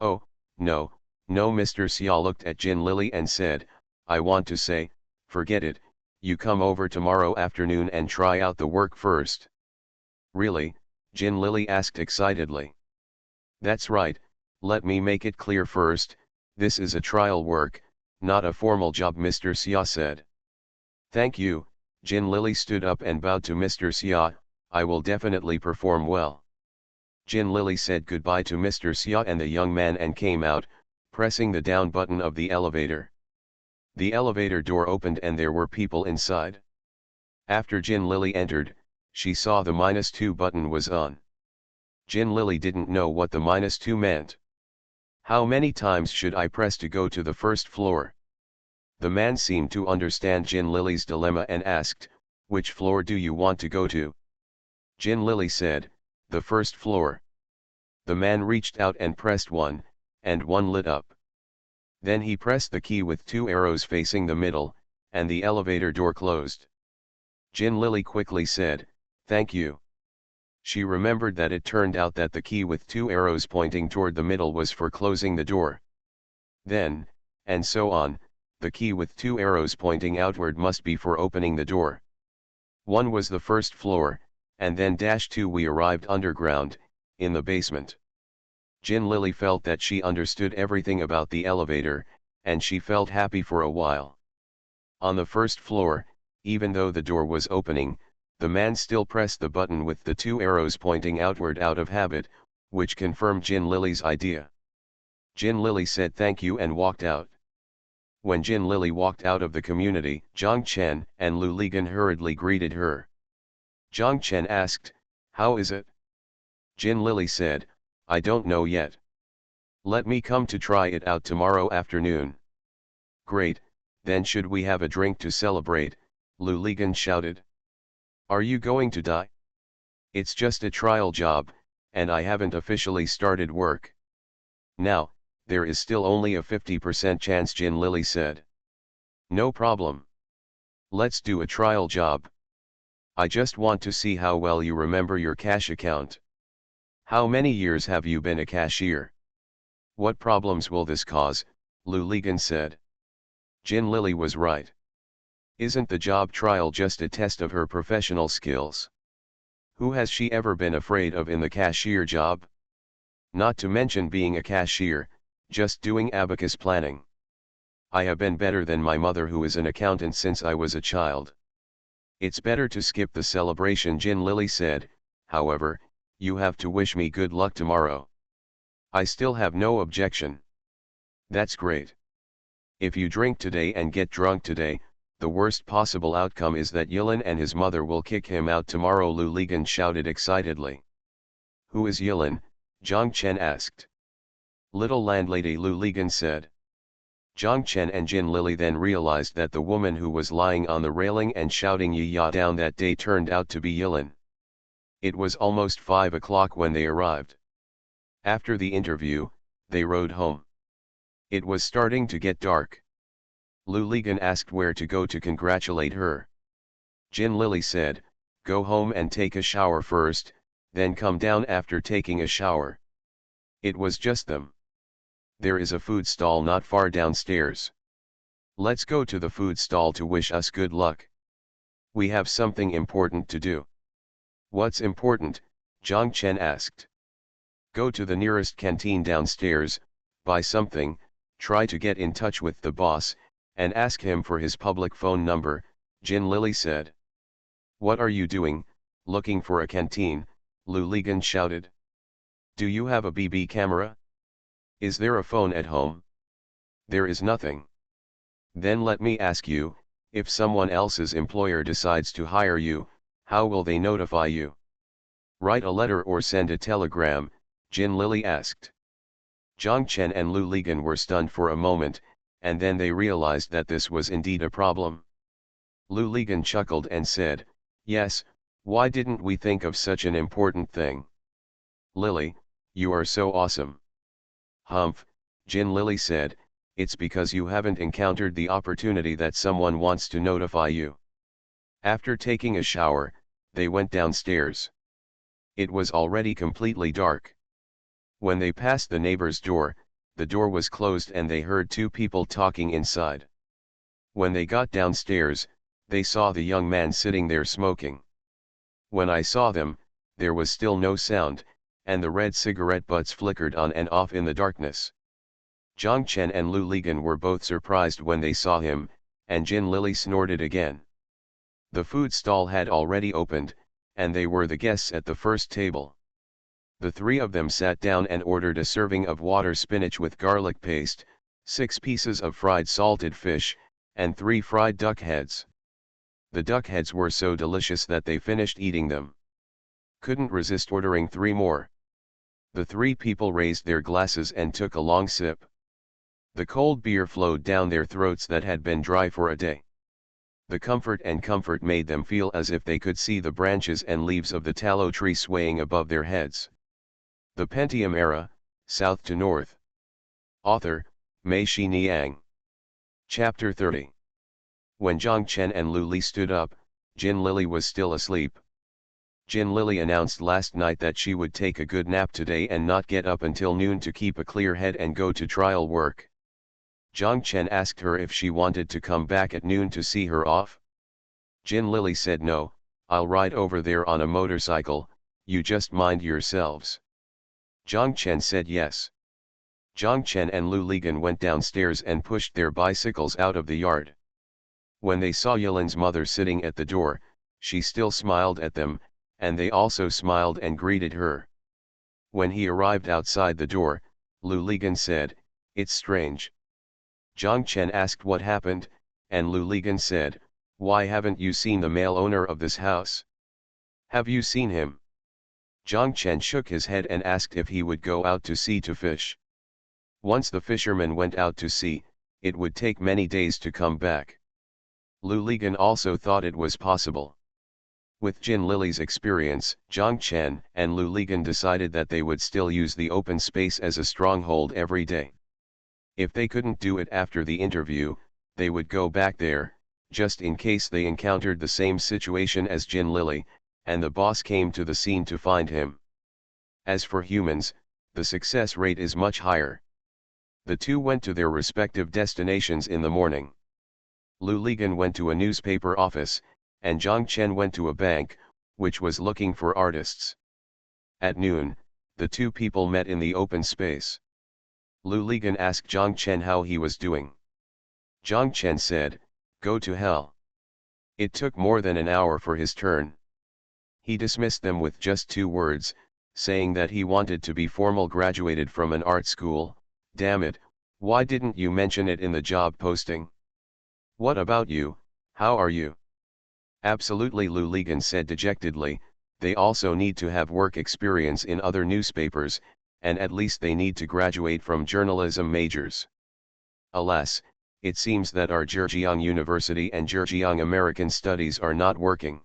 Oh, no, no, Mr. Xia looked at Jin Lily and said, I want to say, forget it, you come over tomorrow afternoon and try out the work first. Really? Jin Lily asked excitedly. That's right, let me make it clear first, This is a trial work, not a formal job, Mr. Xia said. Thank you. Jin Lily stood up and bowed to Mr. Xia. I will definitely perform well. Jin Lily said goodbye to Mr. Xia and the young man and came out, pressing the down button of the elevator. The elevator door opened and there were people inside. After Jin Lily entered, she saw the -2 button was on. Jin Lily didn't know what the -2 meant. How many times should I press to go to the first floor? The man seemed to understand Jin Lily's dilemma and asked, which floor do you want to go to? Jin Lily said, the first floor. The man reached out and pressed one, and one lit up. Then he pressed the key with 2 arrows facing the middle, and the elevator door closed. Jin Lily quickly said, thank you. She remembered that it turned out that the key with 2 arrows pointing toward the middle was for closing the door. Then, and so on, the key with 2 arrows pointing outward must be for opening the door. One was the first floor, and then -2 we arrived underground, in the basement. Jin Lily felt that she understood everything about the elevator, and she felt happy for a while. On the first floor, even though the door was opening, the man still pressed the button with the 2 arrows pointing outward out of habit, which confirmed Jin Lily's idea. Jin Lily said thank you and walked out. When Jin Lily walked out of the community, Zhang Chen and Lu Ligan hurriedly greeted her. Zhang Chen asked, how is it? Jin Lily said, I don't know yet. Let me come to try it out tomorrow afternoon. Great, then should we have a drink to celebrate? Lu Ligan shouted. Are you going to die? It's just a trial job, and I haven't officially started work. Now, there is still only a 50% chance, Jin Lily said. No problem. Let's do a trial job. I just want to see how well you remember your cash account. How many years have you been a cashier? What problems will this cause? Lu Ligan said. Jin Lily was right. Isn't the job trial just a test of her professional skills? Who has she ever been afraid of in the cashier job? Not to mention being a cashier, just doing abacus planning. I have been better than my mother, who is an accountant, since I was a child. It's better to skip the celebration, Jin Lily said. However, you have to wish me good luck tomorrow. I still have no objection. That's great. If you drink today and get drunk today, the worst possible outcome is that Yilin and his mother will kick him out tomorrow, Lu Ligan shouted excitedly. Who is Yilin? Zhang Chen asked. Little landlady, Lu Ligan said. Zhang Chen and Jin Lily then realized that the woman who was lying on the railing and shouting "ya" down that day turned out to be Yilin. It was almost 5 o'clock when they arrived. After the interview, they rode home. It was starting to get dark. Lu Ligan asked where to go to congratulate her. Jin Lily said, go home and take a shower first, then come down after taking a shower. It was just them. There is a food stall not far downstairs. Let's go to the food stall to wish us good luck. We have something important to do. What's important? Zhang Chen asked. Go to the nearest canteen downstairs, buy something, try to get in touch with the boss, and ask him for his public phone number, Jin Lily said. What are you doing, looking for a canteen? Lu Ligan shouted. Do you have a BB camera? Is there a phone at home? There is nothing. Then let me ask you, if someone else's employer decides to hire you, how will they notify you? Write a letter or send a telegram, Jin Lily asked. Zhang Chen and Lu Ligan were stunned for a moment, and then they realized that this was indeed a problem. Lu Ligan chuckled and said, yes, why didn't we think of such an important thing? Lily, you are so awesome. Humph, Jin Lily said, it's because you haven't encountered the opportunity that someone wants to notify you. After taking a shower, they went downstairs. It was already completely dark. When they passed the neighbor's door, the door was closed and they heard 2 people talking inside. When they got downstairs, they saw the young man sitting there smoking. When I saw them, there was still no sound, and the red cigarette butts flickered on and off in the darkness. Zhang Chen and Lu Ligan were both surprised when they saw him, and Jin Lily snorted again. The food stall had already opened, and they were the guests at the first table. The three of them sat down and ordered a serving of water spinach with garlic paste, 6 pieces of fried salted fish, and 3 fried duck heads. The duck heads were so delicious that they finished eating them. Couldn't resist ordering 3 more. The 3 people raised their glasses and took a long sip. The cold beer flowed down their throats that had been dry for a day. The comfort made them feel as if they could see the branches and leaves of the tallow tree swaying above their heads. The Pentium Era, South to North. Author, Mei-Shi Niang. Chapter 30. When Zhang Chen and Lu Li stood up, Jin Lily was still asleep. Jin Lily announced last night that she would take a good nap today and not get up until noon to keep a clear head and go to trial work. Zhang Chen asked her if she wanted to come back at noon to see her off. Jin Lily said no, I'll ride over there on a motorcycle, you just mind yourselves. Zhang Chen said yes. Zhang Chen and Lu Ligan went downstairs and pushed their bicycles out of the yard. When they saw Yilin's mother sitting at the door, she still smiled at them, and they also smiled and greeted her. When he arrived outside the door, Lu Ligan said, "It's strange." Zhang Chen asked what happened, and Lu Ligan said, "Why haven't you seen the male owner of this house? Have you seen him?" Zhang Chen shook his head and asked if he would go out to sea to fish. Once the fisherman went out to sea, it would take many days to come back. Lu Ligan also thought it was possible. With Jin Lily's experience, Zhang Chen and Lu Ligan decided that they would still use the open space as a stronghold every day. If they couldn't do it after the interview, they would go back there, just in case they encountered the same situation as Jin Lily, and the boss came to the scene to find him. As for humans, the success rate is much higher. The two went to their respective destinations in the morning. Lu Ligan went to a newspaper office, and Zhang Chen went to a bank, which was looking for artists. At noon, the two people met in the open space. Lu Ligan asked Zhang Chen how he was doing. Zhang Chen said, "Go to hell." It took more than an hour for his turn. He dismissed them with just 2 words, saying that he wanted to be formal graduated from an art school. "Damn it, why didn't you mention it in the job posting? What about you, how are you?" "Absolutely," Lu Ligan said dejectedly, "they also need to have work experience in other newspapers, and at least they need to graduate from journalism majors. Alas, it seems that our Zhejiang University and Zhejiang American Studies are not working."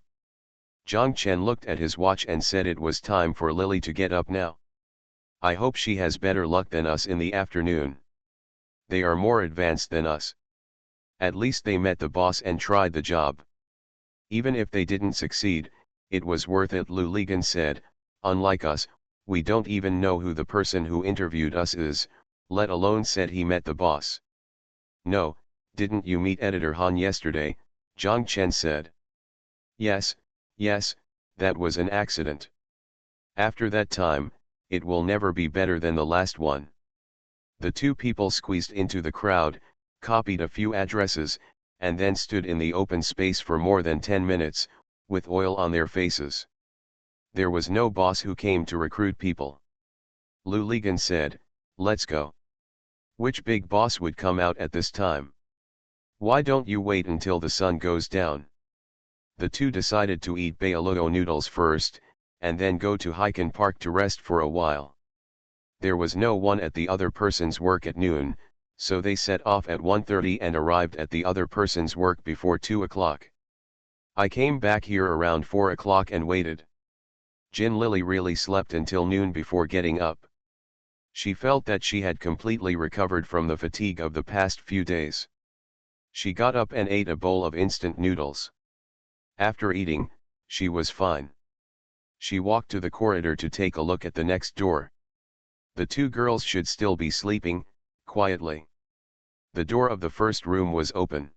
Zhang Chen looked at his watch and said it was time for Lily to get up now. "I hope she has better luck than us in the afternoon. They are more advanced than us. At least they met the boss and tried the job. Even if they didn't succeed, it was worth it," Lu Ligan said. "Unlike us, we don't even know who the person who interviewed us is, let alone said he met the boss." "No, didn't you meet Editor Han yesterday?" Zhang Chen said. Yes, that was an accident. After that time, it will never be better than the last one." The two people squeezed into the crowd, copied a few addresses, and then stood in the open space for more than 10 minutes, with oil on their faces. There was no boss who came to recruit people. Lu Ligan said, "Let's go." Which big boss would come out at this time? Why don't you wait until the sun goes down? The two decided to eat Bailuo noodles first, and then go to Hiken Park to rest for a while. There was no one at the other person's work at noon, so they set off at 1:30 and arrived at the other person's work before 2 o'clock. "I came back here around 4 o'clock and waited." Jin Lily really slept until noon before getting up. She felt that she had completely recovered from the fatigue of the past few days. She got up and ate a bowl of instant noodles. After eating, she was fine. She walked to the corridor to take a look at the next door. The two girls should still be sleeping, quietly. The door of the first room was open.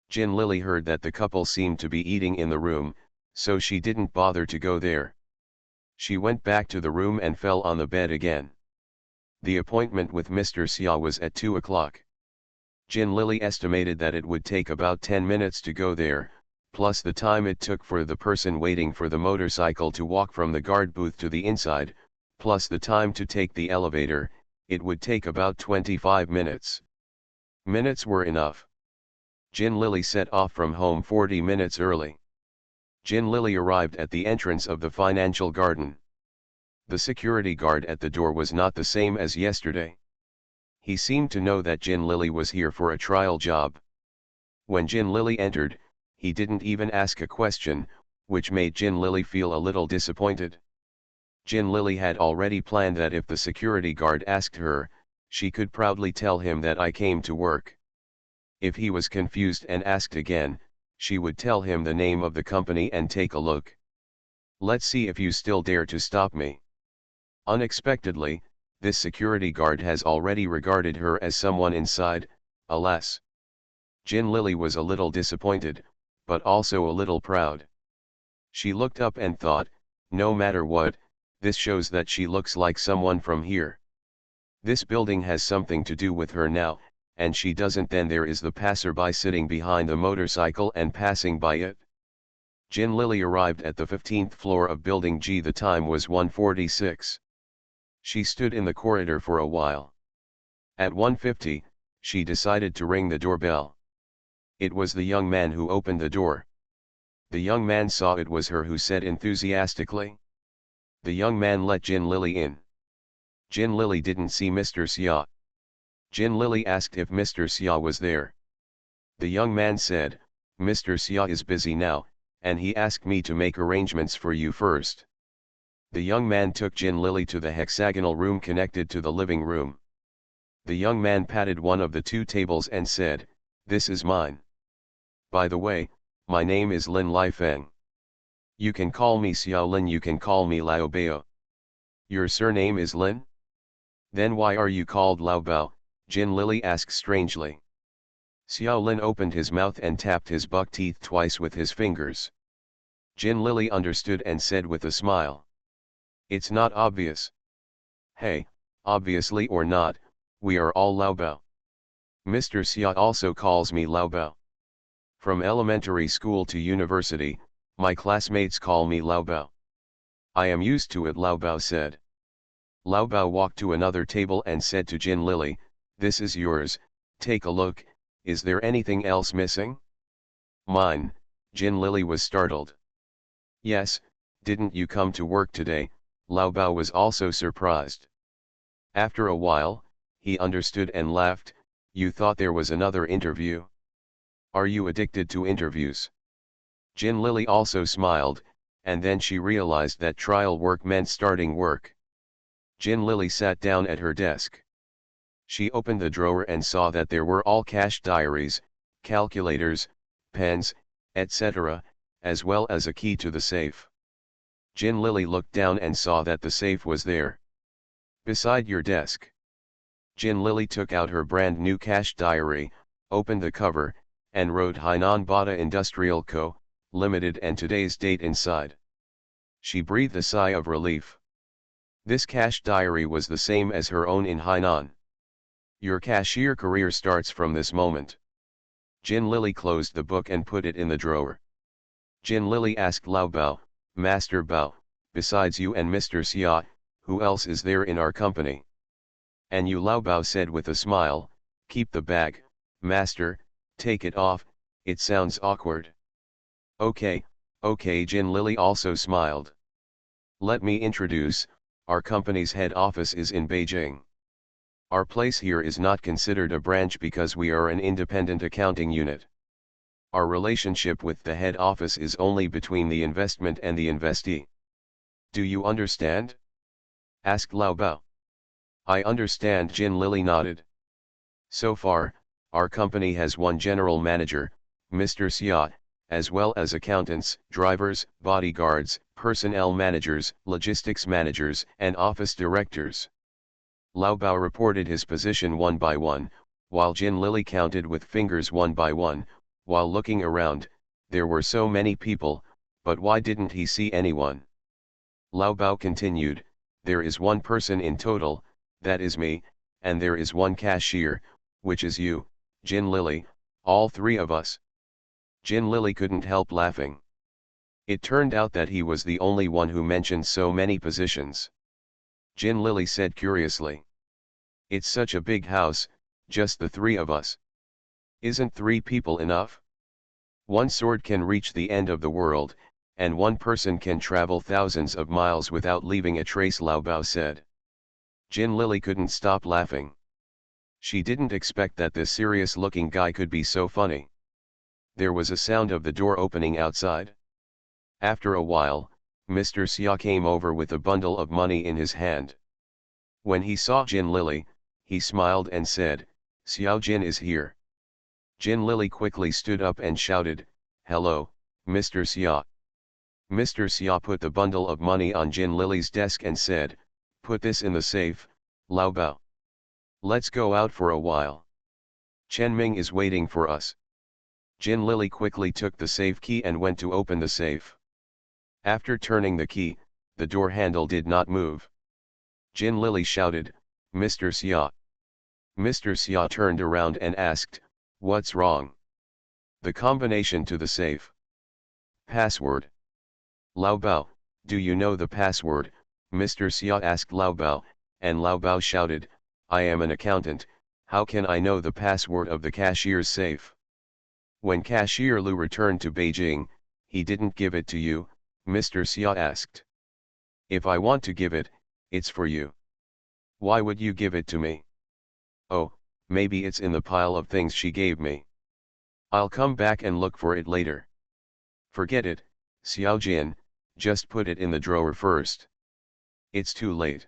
Jin Lily heard that the couple seemed to be eating in the room, so she didn't bother to go there. She went back to the room and fell on the bed again. The appointment with Mr. Xia was at 2 o'clock. Jin Lily estimated that it would take about 10 minutes to go there, plus the time it took for the person waiting for the motorcycle to walk from the guard booth to the inside, plus the time to take the elevator. It would take about 25 minutes. Minutes were enough. Jin Lily set off from home 40 minutes early. Jin Lily arrived at the entrance of the financial garden. The security guard at the door was not the same as yesterday. He seemed to know that Jin Lily was here for a trial job. When Jin Lily entered, he didn't even ask a question, which made Jin Lily feel a little disappointed. Jin Lily had already planned that if the security guard asked her, she could proudly tell him that I came to work. If he was confused and asked again, she would tell him the name of the company and take a look. Let's see if you still dare to stop me. Unexpectedly, this security guard has already regarded her as someone inside, alas. Jin Lily was a little disappointed, but also a little proud. She looked up and thought, no matter what, this shows that she looks like someone from here. This building has something to do with her now, and she doesn't. Then there is the passerby sitting behind the motorcycle and passing by it. Jin Lily arrived at the 15th floor of Building G. The time was 1:46. She stood in the corridor for a while. At 1:50, she decided to ring the doorbell. It was the young man who opened the door. The young man saw it was her who said enthusiastically. The young man let Jin Lily in. Jin Lily didn't see Mr. Xia. Jin Lily asked if Mr. Xia was there. The young man said, Mr. Xia is busy now, and he asked me to make arrangements for you first. The young man took Jin Lily to the hexagonal room connected to the living room. The young man patted one of the two tables and said, this is mine. By the way, my name is Lin Lifeng. You can call me Xiao Lin, you can call me Lao Bao. Your surname is Lin? Then why are you called Lao Bao? Jin Lily asked strangely. Xiao Lin opened his mouth and tapped his buck teeth twice with his fingers. Jin Lily understood and said with a smile. It's not obvious. Hey, obviously or not, we are all Lao Bao. Mr. Xia also calls me Lao Bao. From elementary school to university, my classmates call me Lao Bao. I am used to it, Lao Bao said. Lao Bao walked to another table and said to Jin Lily, this is yours, take a look, is there anything else missing? Mine, Jin Lily was startled. Yes, didn't you come to work today? Lao Bao was also surprised. After a while, he understood and laughed, you thought there was another interview? Are you addicted to interviews? Jin Lily also smiled, and then she realized that trial work meant starting work. Jin Lily sat down at her desk. She opened the drawer and saw that there were all cash diaries, calculators, pens, etc., as well as a key to the safe. Jin Lily looked down and saw that the safe was there. Beside your desk. Jin Lily took out her brand new cash diary, opened the cover, and wrote Hainan Bata Industrial Co., Limited and today's date inside. She breathed a sigh of relief. This cash diary was the same as her own in Hainan. Your cashier career starts from this moment. Jin Lily closed the book and put it in the drawer. Jin Lily asked Lao Bao, Master Bao, besides you and Mr. Xia, who else is there in our company? And you, Lao Bao said with a smile, keep the bag, Master, take it off, it sounds awkward. Okay, Jin Lily also smiled. Let me introduce, our company's head office is in Beijing. Our place here is not considered a branch because we are an independent accounting unit. Our relationship with the head office is only between the investment and the investee. Do you understand? Asked Lao Bao. I understand, Jin Lily nodded. So far, our company has one general manager, Mr. Xia, as well as accountants, drivers, bodyguards, personnel managers, logistics managers, and office directors. Lao Bao reported his position one by one, while Jin Lily counted with fingers one by one. While looking around, there were so many people, but why didn't he see anyone? Lao Bao continued, there is one person in total, that is me, and there is one cashier, which is you, Jin Lily, all three of us. Jin Lily couldn't help laughing. It turned out that he was the only one who mentioned so many positions. Jin Lily said curiously. It's such a big house, just the three of us. Isn't 3 people enough? One sword can reach the end of the world, and one person can travel thousands of miles without leaving a trace, Lao Bao said. Jin Lily couldn't stop laughing. She didn't expect that this serious-looking guy could be so funny. There was a sound of the door opening outside. After a while, Mr. Xia came over with a bundle of money in his hand. When he saw Jin Lily, he smiled and said, "Xiao Jin is here." Jin Lily quickly stood up and shouted, "Hello, Mr. Xia." Mr. Xia put the bundle of money on Jin Lily's desk and said, "Put this in the safe, Lao Bao. Let's go out for a while. Chen Ming is waiting for us." Jin Lily quickly took the safe key and went to open the safe. After turning the key, the door handle did not move. Jin Lily shouted, "Mr. Xia." Mr. Xia turned around and asked, "What's wrong?" "The combination to the safe." "Password." "Lao Bao, do you know the password?" Mr. Xia asked Lao Bao, and Lao Bao shouted, "I am an accountant, how can I know the password of the cashier's safe?" "When Cashier Lu returned to Beijing, he didn't give it to you?" Mr. Xia asked. "If I want to give it, it's for you." "Why would you give it to me?" "Oh, maybe it's in the pile of things she gave me. I'll come back and look for it later." "Forget it, Xiao Jin, just put it in the drawer first." "It's too late.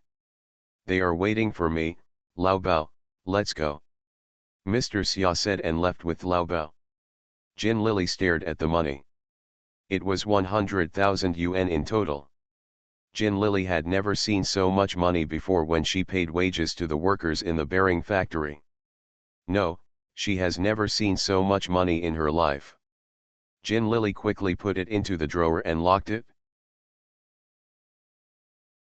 They are waiting for me, Lao Bao, let's go." Mr. Xia said and left with Lao Bao. Jin Lily stared at the money. It was 100,000 yuan in total. Jin Lily had never seen so much money before when she paid wages to the workers in the bearing factory. No, she has never seen so much money in her life. Jin Lily quickly put it into the drawer and locked it.